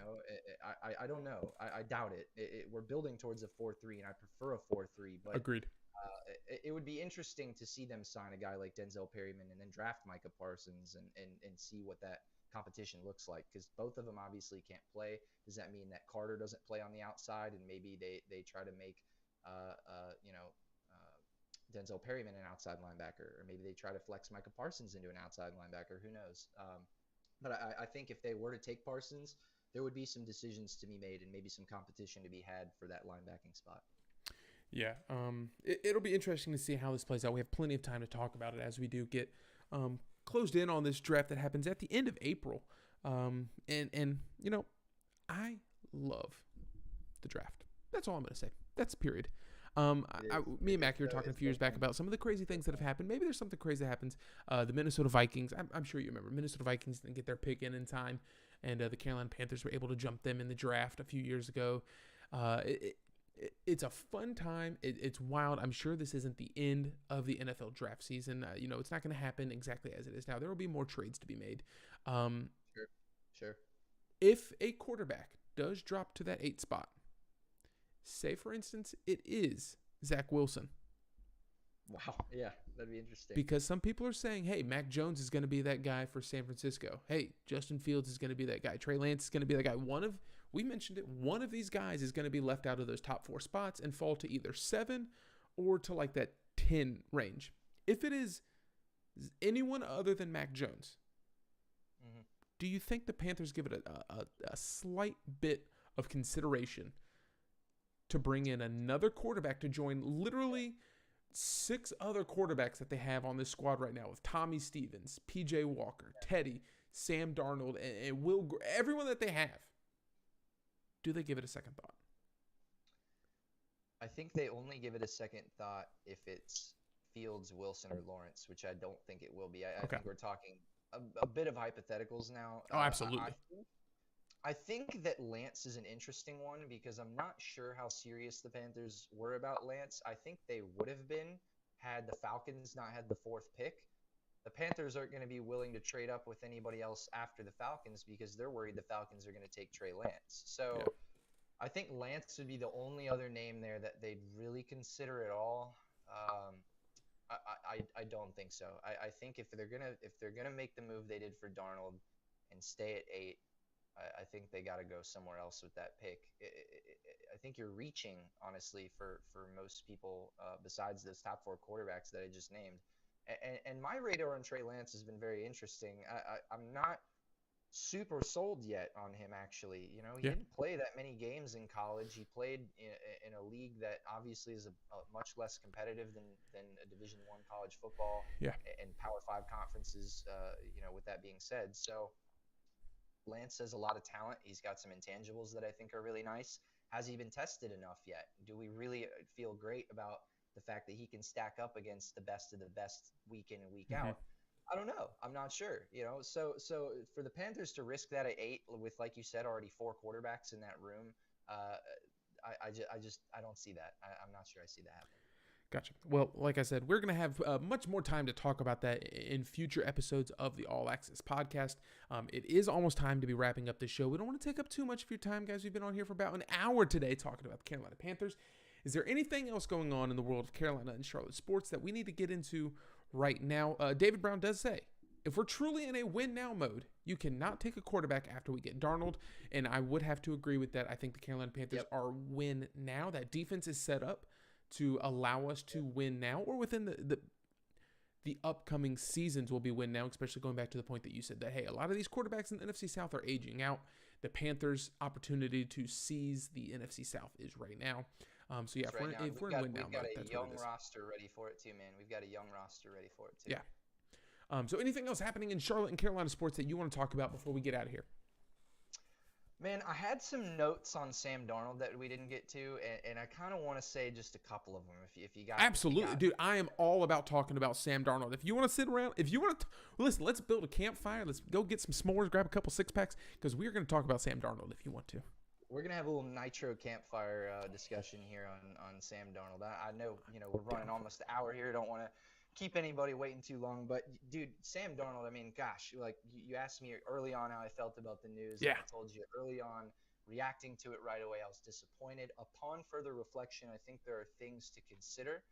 Speaker 2: I don't know. I doubt it. We're building towards a 4-3, and I prefer a 4-3. But
Speaker 1: Agreed.
Speaker 2: It would be interesting to see them sign a guy like Denzel Perryman and then draft Micah Parsons and see what that competition looks like, because both of them obviously can't play. Does that mean that Carter doesn't play on the outside and maybe they try to make Denzel Perryman an outside linebacker, or maybe they try to flex Micah Parsons into an outside linebacker. Who knows? But I think if they were to take Parsons, there would be some decisions to be made and maybe some competition to be had for that linebacking spot.
Speaker 1: Yeah, it'll be interesting to see how this plays out. We have plenty of time to talk about it as we do get closed in on this draft that happens at the end of April. I love the draft. That's all I'm going to say. That's period. Me and Mac, you were talking a few years back about some of the crazy things that have happened. Maybe there's something crazy that happens. The Minnesota Vikings, I'm sure you remember, Minnesota Vikings didn't get their pick in time, and the Carolina Panthers were able to jump them in the draft a few years ago. It's a fun time. It's wild. I'm sure this isn't the end of the NFL draft season. It's not going to happen exactly as it is now. There will be more trades to be made.
Speaker 2: Sure.
Speaker 1: If a quarterback does drop to that 8 spot, say, for instance, it is Zach Wilson.
Speaker 2: Wow. Yeah, that'd be interesting.
Speaker 1: Because some people are saying, hey, Mac Jones is going to be that guy for San Francisco. Hey, Justin Fields is going to be that guy. Trey Lance is going to be that guy. We mentioned it, one of these guys is going to be left out of those top 4 spots and fall to either 7 or to like that 10 range. If it is anyone other than Mac Jones, do you think the Panthers give it a slight bit of consideration to bring in another quarterback to join literally 6 other quarterbacks that they have on this squad right now with Tommy Stevens, PJ Walker, Teddy, Sam Darnold, and Will, everyone that they have? Do they give it a second thought?
Speaker 2: I think they only give it a second thought if it's Fields, Wilson, or Lawrence, which I don't think it will be. I think we're talking a bit of hypotheticals now.
Speaker 1: Oh, absolutely.
Speaker 2: I think that Lance is an interesting one because I'm not sure how serious the Panthers were about Lance. I think they would have been had the Falcons not had the 4th pick. The Panthers aren't going to be willing to trade up with anybody else after the Falcons because they're worried the Falcons are going to take Trey Lance. So I think Lance would be the only other name there that they'd really consider at all. I don't think so. I think if they're gonna make the move they did for Darnold and stay at 8, I think they got to go somewhere else with that pick. I think you're reaching, honestly, for most people besides those top 4 quarterbacks that I just named. And my radar on Trey Lance has been very interesting. I'm not super sold yet on him, actually. He
Speaker 1: Yeah.
Speaker 2: didn't play that many games in college. He played in a league that obviously is a much less competitive than a Division I college football
Speaker 1: Yeah.
Speaker 2: and Power Five conferences. With that being said, so Lance has a lot of talent. He's got some intangibles that I think are really nice. Has he been tested enough yet? Do we really feel great about the fact that he can stack up against the best of the best week in and week
Speaker 1: Hmm.
Speaker 2: out? I don't know. I'm not sure. So for the Panthers to risk that at 8 with, like you said, already 4 quarterbacks in that room, uh, I don't see that. I'm not sure I see that happening.
Speaker 1: Gotcha. Well, like I said, we're going to have much more time to talk about that in future episodes of the All Access podcast. It is almost time to be wrapping up the show. We don't want to take up too much of your time, guys. We've been on here for about an hour today talking about the Carolina Panthers. Is there anything else going on in the world of Carolina and Charlotte sports that we need to get into right now? David Brown does say, if we're truly in a win now mode, you cannot take a quarterback after we get Darnold. And I would have to agree with that. I think the Carolina Panthers are win now. That defense is set up to allow us to win now, or within the upcoming seasons will be win now, especially going back to the point that you said that, hey, a lot of these quarterbacks in the NFC South are aging out. The Panthers' opportunity to seize the NFC South is right now. So yeah, if we're in win now mode, that's what it is.
Speaker 2: We've got a young roster ready for it too, man. We've got a young roster ready for it too.
Speaker 1: Yeah. So anything else happening in Charlotte and Carolina sports that you want to talk about before we get out of here?
Speaker 2: Man, I had some notes on Sam Darnold that we didn't get to, and I kind of want to say just a couple of them. If you got
Speaker 1: absolutely, dude, I am all about talking about Sam Darnold. If you want to sit around, if you want to listen, let's build a campfire. Let's go get some s'mores, grab a couple 6-packs, because we're going to talk about Sam Darnold if you want to.
Speaker 2: We're gonna have a little nitro campfire discussion here on Sam Darnold. I know we're running almost an hour here. Don't want to keep anybody waiting too long, but dude, Sam Darnold. I mean, gosh, like you asked me early on how I felt about the news.
Speaker 1: Yeah.
Speaker 2: And I told you early on, reacting to it right away, I was disappointed. Upon further reflection, I think there are things to consider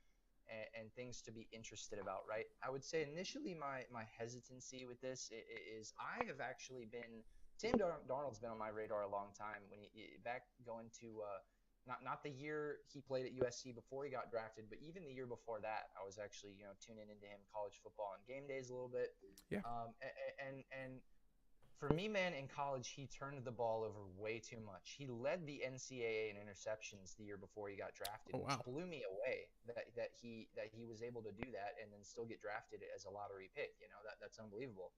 Speaker 2: and things to be interested about. Right. I would say initially my hesitancy with this is I have actually been. Sam Darnold's been on my radar a long time. When back going to not the year he played at USC before he got drafted, but even the year before that, I was actually tuning into him college football on game days a little bit.
Speaker 1: Yeah.
Speaker 2: And for me, man, in college he turned the ball over way too much. He led the NCAA in interceptions the year before he got drafted, which blew me away that he was able to do that and then still get drafted as a lottery pick. That's unbelievable.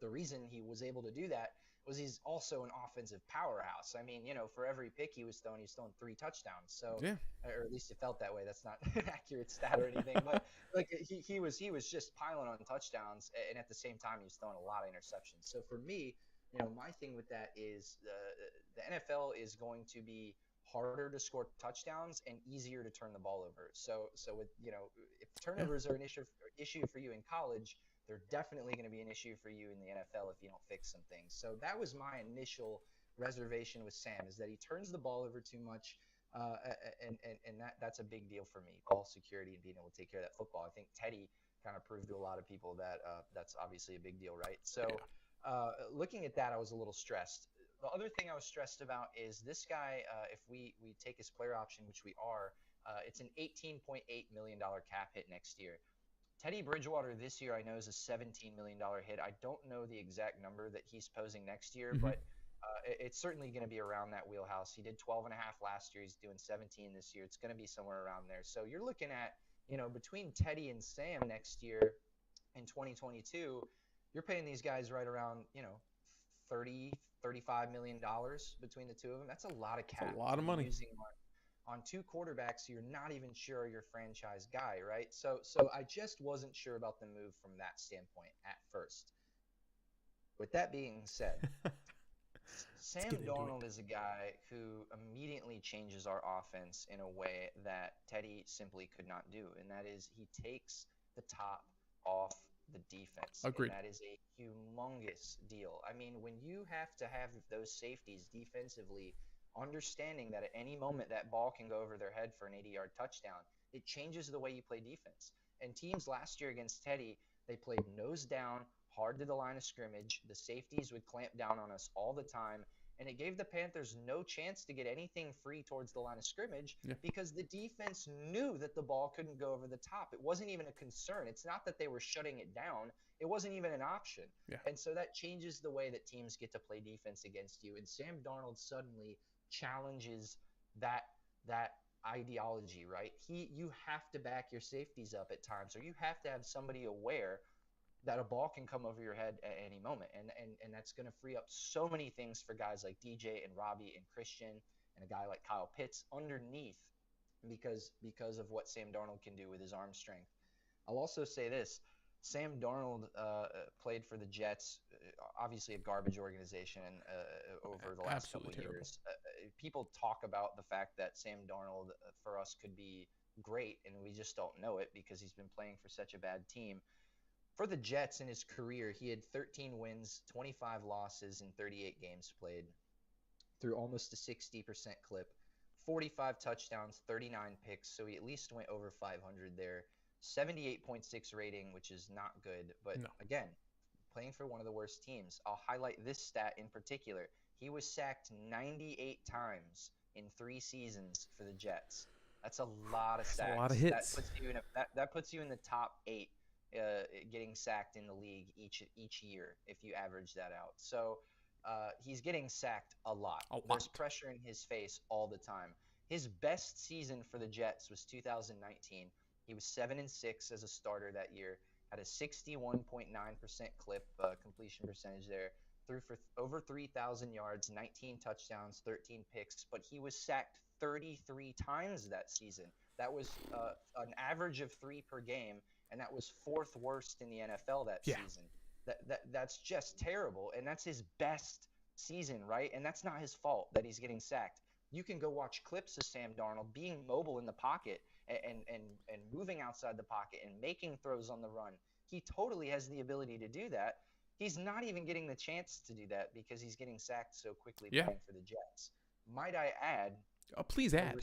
Speaker 2: The reason he was able to do that was he's also an offensive powerhouse. I mean, for every pick he was throwing 3 touchdowns. So, or at least it felt that way. That's not an accurate stat or anything, but like he was just piling on touchdowns, and at the same time he was throwing a lot of interceptions. So for me, my thing with that is the NFL is going to be harder to score touchdowns and easier to turn the ball over. So with if turnovers are an issue for you in college, they're definitely going to be an issue for you in the NFL if you don't fix some things. So that was my initial reservation with Sam, is that he turns the ball over too much, and that's a big deal for me. Ball security and being able to take care of that football. I think Teddy kind of proved to a lot of people that that's obviously a big deal, right? So looking at that, I was a little stressed. The other thing I was stressed about is this guy, if we take his player option, which we are, it's an $18.8 million cap hit next year. Teddy Bridgewater this year, I know, is a $17 million hit. I don't know the exact number that he's posing next year, but it's certainly going to be around that wheelhouse. He did 12.5 last year. He's doing 17 this year. It's going to be somewhere around there. So you're looking at, between Teddy and Sam next year in 2022, you're paying these guys right around, $30-35 million between the two of them. That's a lot of cap.
Speaker 1: That's a lot of money.
Speaker 2: Using on 2 quarterbacks you're not even sure are your franchise guy, right? So I just wasn't sure about the move from that standpoint at first. With that being said, Sam Darnold is a guy who immediately changes our offense in a way that Teddy simply could not do, and that is he takes the top off the defense.
Speaker 1: Agreed.
Speaker 2: And that is a humongous deal. I mean, when you have to have those safeties defensively understanding that at any moment that ball can go over their head for an 80-yard touchdown, it changes the way you play defense. And teams last year against Teddy, they played nose down, hard to the line of scrimmage. The safeties would clamp down on us all the time, and it gave the Panthers no chance to get anything free towards the line of scrimmage because the defense knew that the ball couldn't go over the top. It wasn't even a concern. It's not that they were shutting it down. It wasn't even an option.
Speaker 1: Yeah.
Speaker 2: And so that changes the way that teams get to play defense against you. And Sam Darnold suddenly challenges that ideology, right? You have to back your safeties up at times, or you have to have somebody aware that a ball can come over your head at any moment. And that's going to free up so many things for guys like DJ and Robbie and Christian and a guy like Kyle Pitts underneath because of what Sam Darnold can do with his arm strength. I'll also say this. Sam Darnold played for the Jets, obviously a garbage organization over the last couple of years. People talk about the fact that Sam Darnold for us could be great, and we just don't know it because he's been playing for such a bad team. For the Jets in his career, he had 13 wins, 25 losses in 38 games played, through almost a 60% clip, 45 touchdowns, 39 picks, so he at least went over 500 there. 78.6 rating, which is not good, but again, playing for one of the worst teams. I'll highlight this stat in particular. He was sacked 98 times in 3 seasons for the Jets. That's a lot of sacks.
Speaker 1: That's a lot of hits.
Speaker 2: That puts you in the top 8 getting sacked in the league each year if you average that out. So he's getting sacked a lot. There's pressure in his face all the time. His best season for the Jets was 2019. He was 7-6 as a starter that year, had a 61.9% clip completion percentage there, threw for over 3,000 yards, 19 touchdowns, 13 picks, but he was sacked 33 times that season. That was an average of 3 per game, and that was 4th worst in the NFL that season. That's just terrible, and that's his best season, right? And that's not his fault that he's getting sacked. You can go watch clips of Sam Darnold being mobile in the pocket and moving outside the pocket and making throws on the run. He totally has the ability to do that. He's not even getting the chance to do that because he's getting sacked so quickly playing for the Jets. Might I add?
Speaker 1: Please add.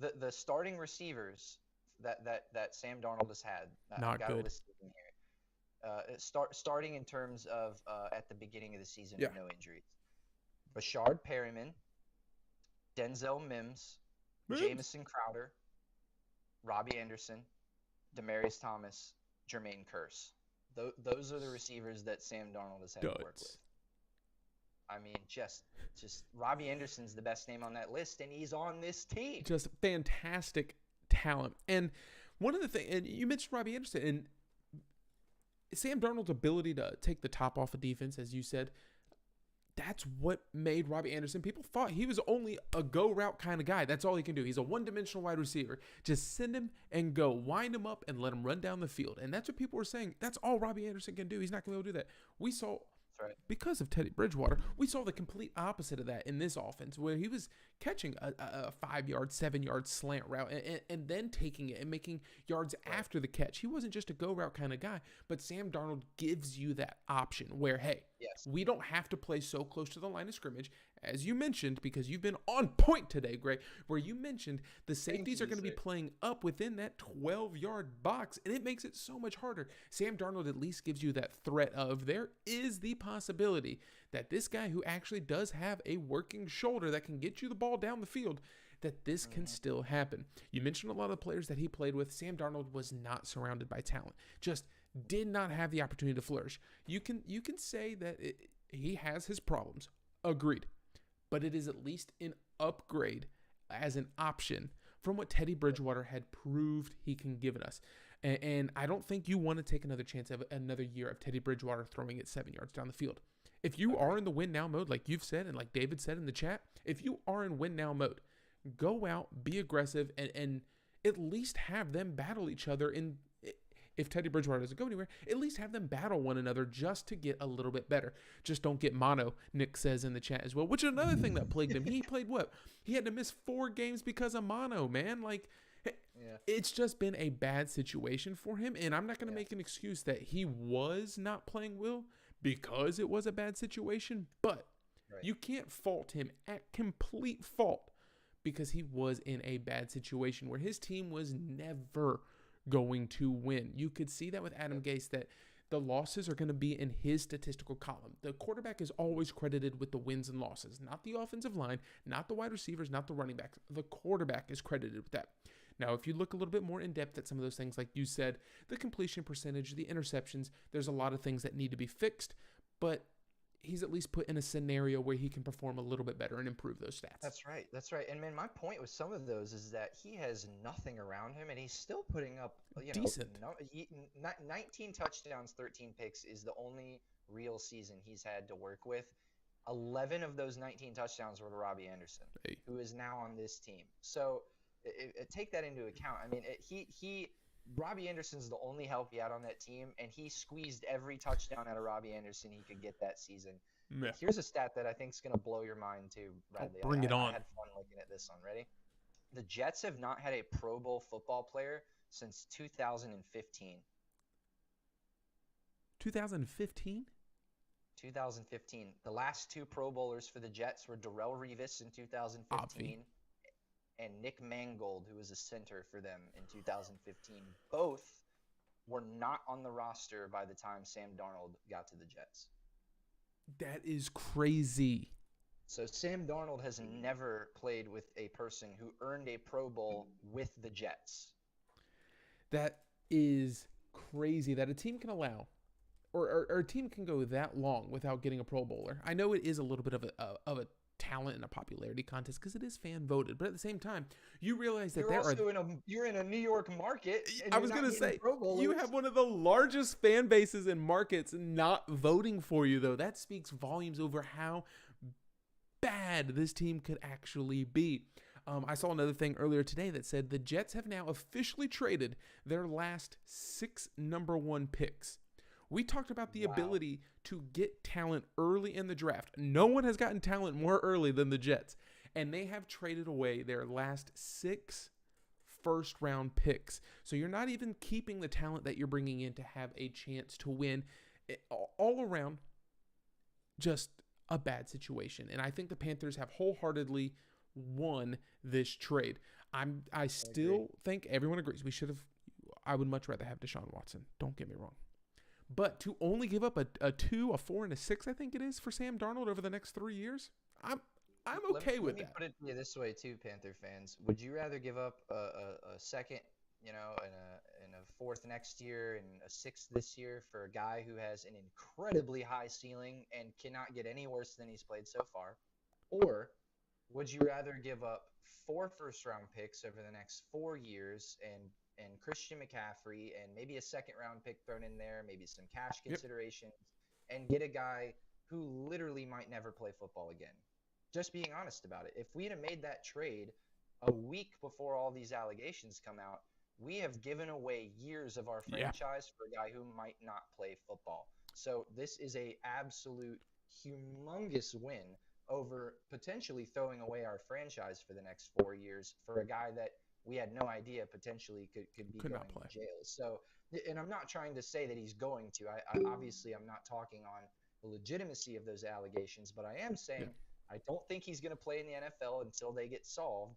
Speaker 2: The starting receivers that Sam Darnold has had.
Speaker 1: Not good.
Speaker 2: In here. Starting in terms of at the beginning of the season with no injuries. Bashard Perryman, Denzel Mims, Jamison Crowder, Robbie Anderson, Demaryius Thomas, Jermaine Kearse. Those are the receivers that Sam Darnold has had to work with. I mean, just Robbie Anderson's the best name on that list, and he's on this team.
Speaker 1: Just fantastic talent. And one of the things, and you mentioned Robbie Anderson, and Sam Darnold's ability to take the top off of defense, as you said, that's what made Robbie Anderson. People thought he was only a go route kind of guy. That's all he can do. He's a one-dimensional wide receiver. Just send him and go. Wind him up and let him run down the field. And that's what people were saying. That's all Robbie Anderson can do. He's not going to be able to do that. We saw, because of Teddy Bridgewater, we saw the complete opposite of that in this offense, where he was catching a 5-yard, 7-yard slant route and then taking it and making yards after the catch. He wasn't just a go route kind of guy, but Sam Darnold gives you that option where, hey, we don't have to play so close to the line of scrimmage, as you mentioned, because you've been on point today, Gray, where you mentioned the safeties are going to be playing up within that 12-yard box, and it makes it so much harder. Sam Darnold at least gives you that threat of there is the possibility that this guy who actually does have a working shoulder that can get you the ball down the field, that this can still happen. You mentioned a lot of the players that he played with. Sam Darnold was not surrounded by talent, just did not have the opportunity to flourish. You can say that he has his problems, agreed, but it is at least an upgrade as an option from what Teddy Bridgewater had proved he can give us. And I don't think you want to take another chance of another year of Teddy Bridgewater throwing it 7 yards down the field. If you are in the win now mode, like you've said, and like David said in the chat, if you are in win now mode, go out, be aggressive, and at least have them battle each other. If Teddy Bridgewater doesn't go anywhere, at least have them battle one another just to get a little bit better. Just don't get mono, Nick says in the chat as well, which is another thing that plagued him. He played what? He had to miss 4 games because of mono, man. Like, it's just been a bad situation for him, and I'm not going to make an excuse that he was not playing well because it was a bad situation, but you can't fault him at complete fault because he was in a bad situation where his team was never going to win. You could see that with Adam Gase, that the losses are going to be in his statistical column. The quarterback is always credited with the wins and losses, not the offensive line, not the wide receivers, not the running backs. The quarterback is credited with that. Now, if you look a little bit more in depth at some of those things, like you said, the completion percentage, the interceptions, there's a lot of things that need to be fixed, but he's at least put in a scenario where he can perform a little bit better and improve those stats.
Speaker 2: That's right. That's right. And man, my point with some of those is that he has nothing around him, and he's still putting up,
Speaker 1: Decent.
Speaker 2: 19 touchdowns, 13 picks is the only real season he's had to work with. 11 of those 19 touchdowns were to Robbie Anderson, who is now on this team. So take that into account. I mean, Robbie Anderson's the only help he had on that team, and he squeezed every touchdown out of Robbie Anderson he could get that season. Yeah. Here's a stat that I think is going to blow your mind too, Bradley.
Speaker 1: Bring it on.
Speaker 2: I had fun looking at this one. Ready? The Jets have not had a Pro Bowl football player since 2015.
Speaker 1: 2015?
Speaker 2: 2015. The last two Pro Bowlers for the Jets were Darrelle Revis in 2015 and Nick Mangold, who was a center for them in 2015. Both were not on the roster by the time Sam Darnold got to the Jets.
Speaker 1: That is crazy.
Speaker 2: So Sam Darnold has never played with a person who earned a Pro Bowl with the Jets.
Speaker 1: That is crazy that a team can allow, or a team can go that long without getting a Pro Bowler. I know it is a little bit of a talent and a popularity contest because it is fan voted, but at the same time, you realize that
Speaker 2: you're in a New York market. And
Speaker 1: I was going to say, you have one of the largest fan bases and markets not voting for you, though. That speaks volumes over how bad this team could actually be. I saw another thing earlier today that said the Jets have now officially traded their last 6 number 1 picks. We talked about the ability to get talent early in the draft. No one has gotten talent more early than the Jets. And they have traded away their last 6 first-round picks. So you're not even keeping the talent that you're bringing in to have a chance to win. All around, just a bad situation. And I think the Panthers have wholeheartedly won this trade. I still think everyone agrees I would much rather have Deshaun Watson. Don't get me wrong. But to only give up a 2, a 4, and a 6, I think it is, for Sam Darnold over the next 3 years, I'm okay with that.
Speaker 2: Let me put it to you this way too, Panther fans. Would you rather give up a second, and a 4th next year and a 6th this year for a guy who has an incredibly high ceiling and cannot get any worse than he's played so far? Or would you rather give up 4 first-round picks over the next 4 years and Christian McCaffrey and maybe a 2nd-round pick thrown in there, maybe some cash considerations, and get a guy who literally might never play football again? Just being honest about it. If we'd have made that trade a week before all these allegations come out, we have given away years of our franchise for a guy who might not play football. So this is a absolute humongous win over potentially throwing away our franchise for the next 4 years for a guy that we had no idea potentially could be going to jail. So, and I'm not trying to say that he's going to. I obviously I'm not talking on the legitimacy of those allegations, but I am saying I don't think he's going to play in the NFL until they get solved.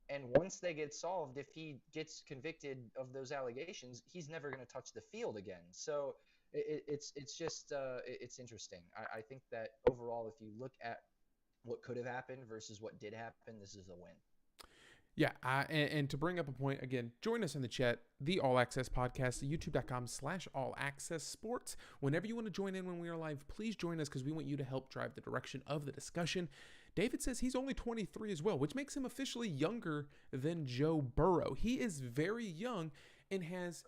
Speaker 2: And once they get solved, if he gets convicted of those allegations, he's never going to touch the field again. So it's just it's interesting. I think that overall, if you look at what could have happened versus what did happen, this is a win.
Speaker 1: Yeah, and to bring up a point, again, join us in the chat, the All Access Podcast, youtube.com/allaccessports. Whenever you want to join in when we are live, please join us because we want you to help drive the direction of the discussion. David says he's only 23 as well, which makes him officially younger than Joe Burrow. He is very young and has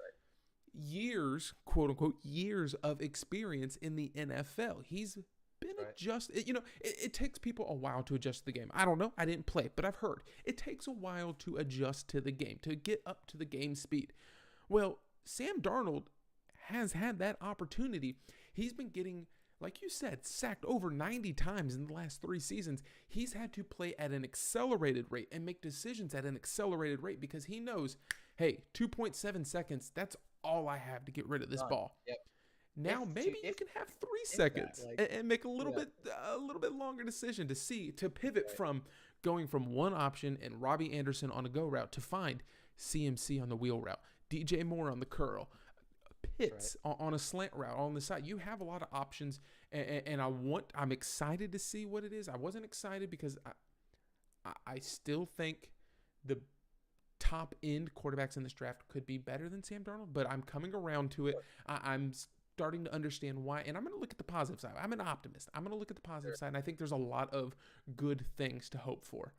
Speaker 1: years, quote unquote, years of experience in the NFL. He's been adjusted. It takes people a while to adjust to the game. I don't know. I didn't play, but I've heard it takes a while to adjust to the game, to get up to the game speed. Well, Sam Darnold has had that opportunity. He's been getting, like you said, sacked over 90 times in the last 3 seasons. He's had to play at an accelerated rate and make decisions at an accelerated rate because he knows, hey, 2.7 seconds, that's all I have to get rid of this ball.
Speaker 2: Yep.
Speaker 1: Now maybe you can have 3 seconds and make a little bit longer decision to pivot from going from one option and Robbie Anderson on a go route to find CMC on the wheel route, DJ Moore on the curl, Pitts on a slant route on the side. You have a lot of options, and I'm excited to see what it is. I wasn't excited because I still think the top end quarterbacks in this draft could be better than Sam Darnold, but I'm coming around to it. I'm starting to understand why, and I'm going to look at the positive side. I'm an optimist. I'm going to look at the positive side, and I think there's a lot of good things to hope for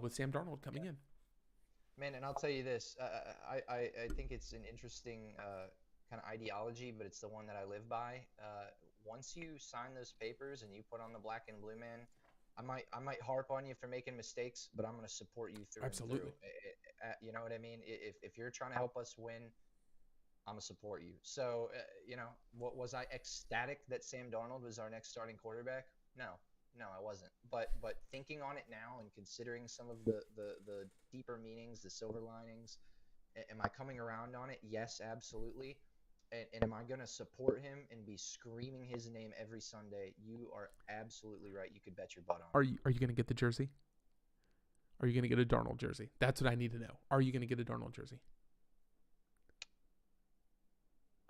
Speaker 1: with Sam Darnold coming in.
Speaker 2: Man, and I'll tell you this, I think it's an interesting kind of ideology, but it's the one that I live by. Once you sign those papers and you put on the black and blue, man, I might harp on you for making mistakes, but I'm going to support you through
Speaker 1: Absolutely.
Speaker 2: and through. You know what I mean? If you're trying to help us win, I'm going to support you. So, what was I ecstatic that Sam Darnold was our next starting quarterback? No, I wasn't. But thinking on it now and considering some of the deeper meanings, the silver linings, am I coming around on it? Yes, absolutely. And am I going to support him and be screaming his name every Sunday? You are absolutely right. You could bet your butt on
Speaker 1: it. Are you going to get the jersey? Are you going to get a Darnold jersey? That's what I need to know. Are you going to get a Darnold jersey?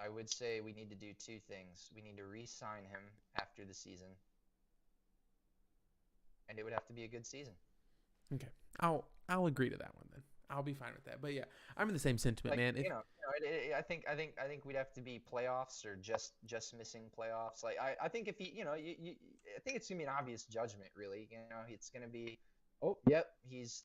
Speaker 2: I would say we need to do two things. We need to re-sign him after the season. And it would have to be a good season.
Speaker 1: Okay. I'll agree to that one then. I'll be fine with that. But yeah, I'm in the same sentiment, man.
Speaker 2: I think we'd have to be playoffs or just missing playoffs. Like I think if I think it's gonna be an obvious judgment, really. It's gonna be, oh, yep, he's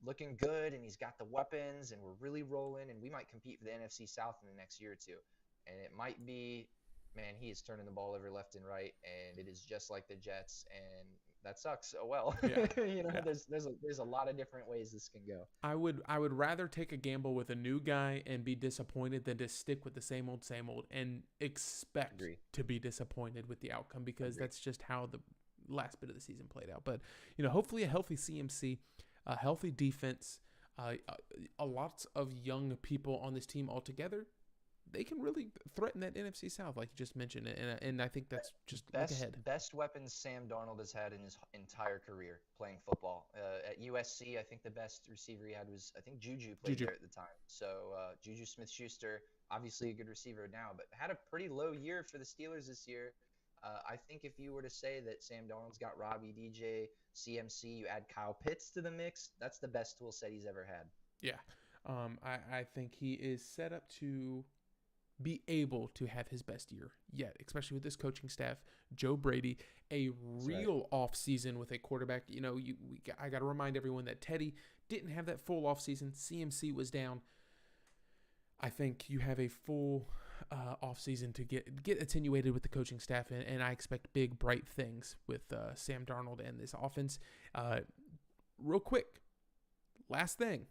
Speaker 2: looking good and he's got the weapons and we're really rolling and we might compete for the NFC South in the next year or two. And it might be, man, he is turning the ball over left and right, and it is just like the Jets, and that sucks. Oh well.
Speaker 1: Yeah.
Speaker 2: There's a lot of different ways this can go.
Speaker 1: I would rather take a gamble with a new guy and be disappointed than to stick with the same old and expect to be disappointed with the outcome, because that's just how the last bit of the season played out. But hopefully a healthy CMC, a healthy defense, a lot of young people on this team altogether, they can really threaten that NFC South, like you just mentioned, and I think that's just look ahead.
Speaker 2: Best weapons Sam Darnold has had in his entire career playing football. At USC, I think the best receiver he had was, I think, Juju played there at the time. So Juju Smith-Schuster, obviously a good receiver now, but had a pretty low year for the Steelers this year. I think if you were to say that Sam Darnold's got Robbie, DJ, CMC, you add Kyle Pitts to the mix, that's the best tool set he's ever had.
Speaker 1: Yeah, I think he is set up to be able to have his best year yet, especially with this coaching staff. Joe Brady, a real off season with a quarterback. I got to remind everyone that Teddy didn't have that full off season. CMC was down. I think you have a full off season to get attenuated with the coaching staff, and I expect big bright things with Sam Darnold and this offense. Real quick, last thing.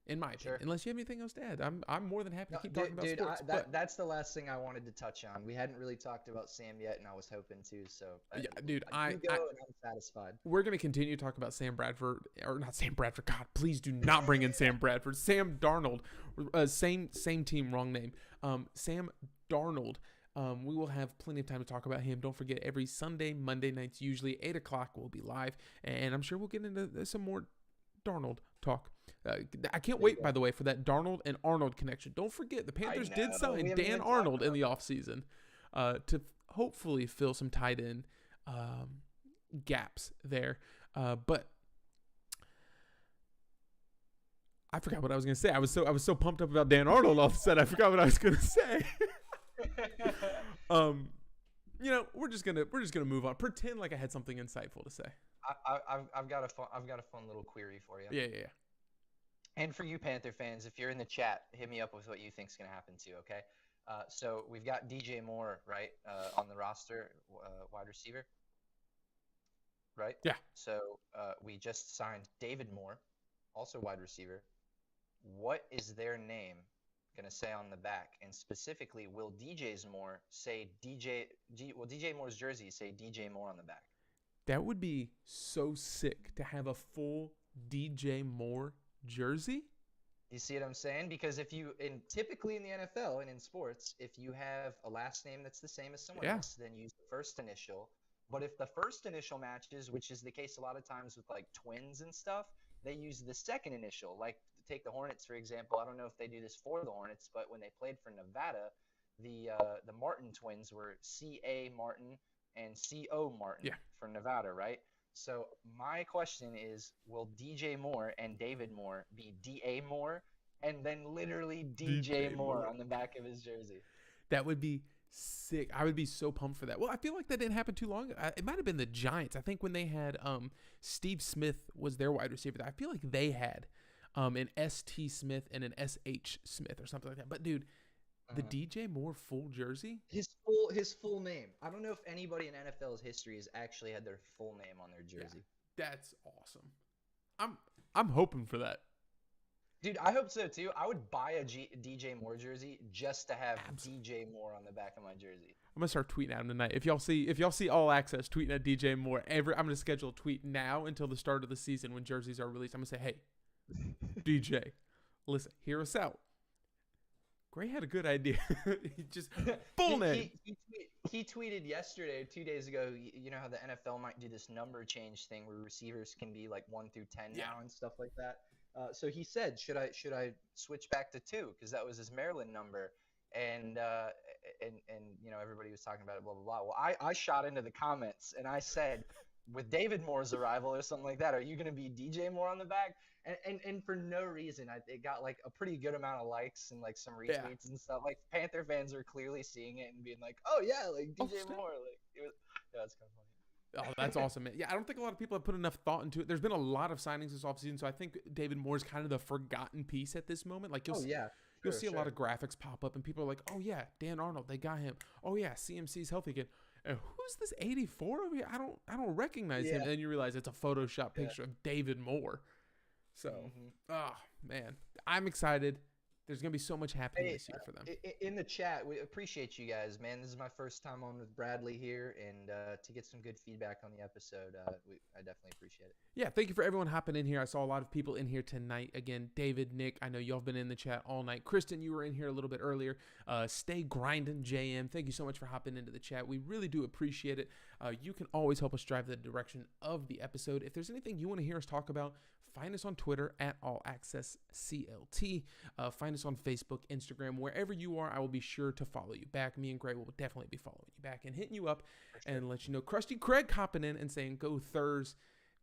Speaker 1: In my opinion, unless you have anything else to add, I'm more than happy to keep talking about sports.
Speaker 2: That's the last thing I wanted to touch on. We hadn't really talked about Sam yet, and I was hoping to. So
Speaker 1: yeah, dude, I'm
Speaker 2: satisfied.
Speaker 1: We're gonna continue to talk about Sam Bradford, or not Sam Bradford. God, please do not bring in Sam Bradford. Sam Darnold, same team, wrong name. Sam Darnold. We will have plenty of time to talk about him. Don't forget, every Sunday, Monday nights, usually 8 o'clock, we'll be live, and I'm sure we'll get into some more Darnold talk. I can't wait, by the way, for that Darnold and Arnold connection. Don't forget, the Panthers did sign Dan Arnold in the offseason to hopefully fill some tight end gaps there. But I forgot what I was going to say. I was so pumped up about Dan Arnold all of a sudden. I forgot what I was going to say. We're just gonna move on. Pretend like I had something insightful to say.
Speaker 2: I've got a fun little query for you.
Speaker 1: Yeah.
Speaker 2: And for you Panther fans, if you're in the chat, hit me up with what you think's gonna happen too. Okay. So we've got DJ Moore, right, on the roster, wide receiver. Right.
Speaker 1: Yeah.
Speaker 2: So we just signed David Moore, also wide receiver. What is their name gonna say on the back? And specifically, will DJ Moore's jersey say DJ Moore on the back?
Speaker 1: That would be so sick to have a full DJ Moore jersey.
Speaker 2: You see what I'm saying? Because typically in the NFL and in sports, if you have a last name that's the same as someone else, then use the first initial. But if the first initial matches, which is the case a lot of times with like twins and stuff, they use the second initial. Like take the Hornets, for example. I don't know if they do this for the Hornets, but when they played for Nevada, the Martin twins were C.A. Martin and C.O. Martin for Nevada, right? So my question is, will DJ Moore and David Moore be DA Moore and then literally DJ
Speaker 1: DJ
Speaker 2: Moore
Speaker 1: Moore.
Speaker 2: on the back of his jersey?
Speaker 1: That would be sick. I would be so pumped for that. Well, I feel like that didn't happen too long. It might have been the Giants. I think when they had Steve Smith was their wide receiver. I feel like they had an ST Smith and an SH Smith or something like that. But dude, the DJ Moore full jersey.
Speaker 2: His full name. I don't know if anybody in NFL's history has actually had their full name on their jersey.
Speaker 1: Yeah, that's awesome. I'm hoping for that.
Speaker 2: Dude, I hope so too. I would buy a DJ Moore jersey just to have DJ Moore on the back of my jersey.
Speaker 1: I'm gonna start tweeting at him tonight. If y'all see All Access tweeting at DJ Moore, I'm gonna schedule a tweet now until the start of the season when jerseys are released. I'm gonna say, hey, DJ, listen, hear us out. Gray had a good idea. He just full name.
Speaker 2: He tweeted yesterday, 2 days ago. You know how the NFL might do this number change thing where receivers can be like 1 through 10 now and stuff like that. So he said, should I switch back to 2 because that was his Maryland number, and you know everybody was talking about it, blah blah blah. Well, I shot into the comments and I said, with David Moore's arrival or something like that, are you going to be DJ Moore on the back? And for no reason, it got like a pretty good amount of likes and like some retweets and stuff. Like Panther fans are clearly seeing it and being like, oh yeah, like DJ Moore, like it was. Yeah, that's kind of funny.
Speaker 1: Oh, that's awesome, man. Yeah, I don't think a lot of people have put enough thought into it. There's been a lot of signings this offseason, so I think David Moore's kind of the forgotten piece at this moment. Like you'll see a lot of graphics pop up, and people are like, "Oh yeah, Dan Arnold, they got him. Oh yeah, CMC's healthy again. And who's this 84 over here? I don't recognize him." And then you realize it's a Photoshop picture of David Moore. So, oh man, I'm excited. There's going to be so much happening this year for them.
Speaker 2: In the chat, we appreciate you guys, man. This is my first time on with Bradley here, and to get some good feedback on the episode, I definitely appreciate it.
Speaker 1: Yeah, thank you for everyone hopping in here. I saw a lot of people in here tonight. Again, David, Nick, I know y'all have been in the chat all night. Kristen, you were in here a little bit earlier. Stay grinding, JM. Thank you so much for hopping into the chat. We really do appreciate it. You can always help us drive the direction of the episode. If there's anything you want to hear us talk about, find us on Twitter at AllAccessCLT. Find us on Facebook, Instagram, wherever you are. I will be sure to follow you back. Me and Gray will definitely be following you back and hitting you up and let you know. Krusty Craig hopping in and saying, go Thurs.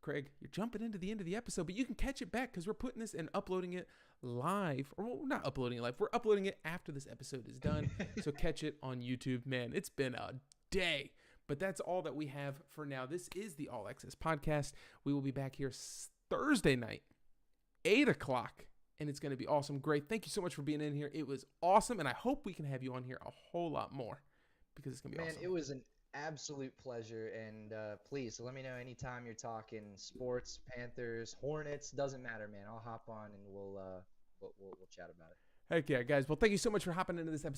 Speaker 1: Craig, you're jumping into the end of the episode, but you can catch it back because we're putting this and uploading it live. Or we're not uploading it live. We're uploading it after this episode is done. So catch it on YouTube. Man, it's been a day. But that's all that we have for now. This is the All Access Podcast. We will be back here Thursday night, 8 o'clock, and it's going to be awesome. Great. Thank you so much for being in here. It was awesome, and I hope we can have you on here a whole lot more because it's going to be awesome.
Speaker 2: Man, it was an absolute pleasure, and please let me know anytime you're talking sports, Panthers, Hornets, doesn't matter, man. I'll hop on and we'll chat about it.
Speaker 1: Heck yeah, guys. Well, thank you so much for hopping into this episode.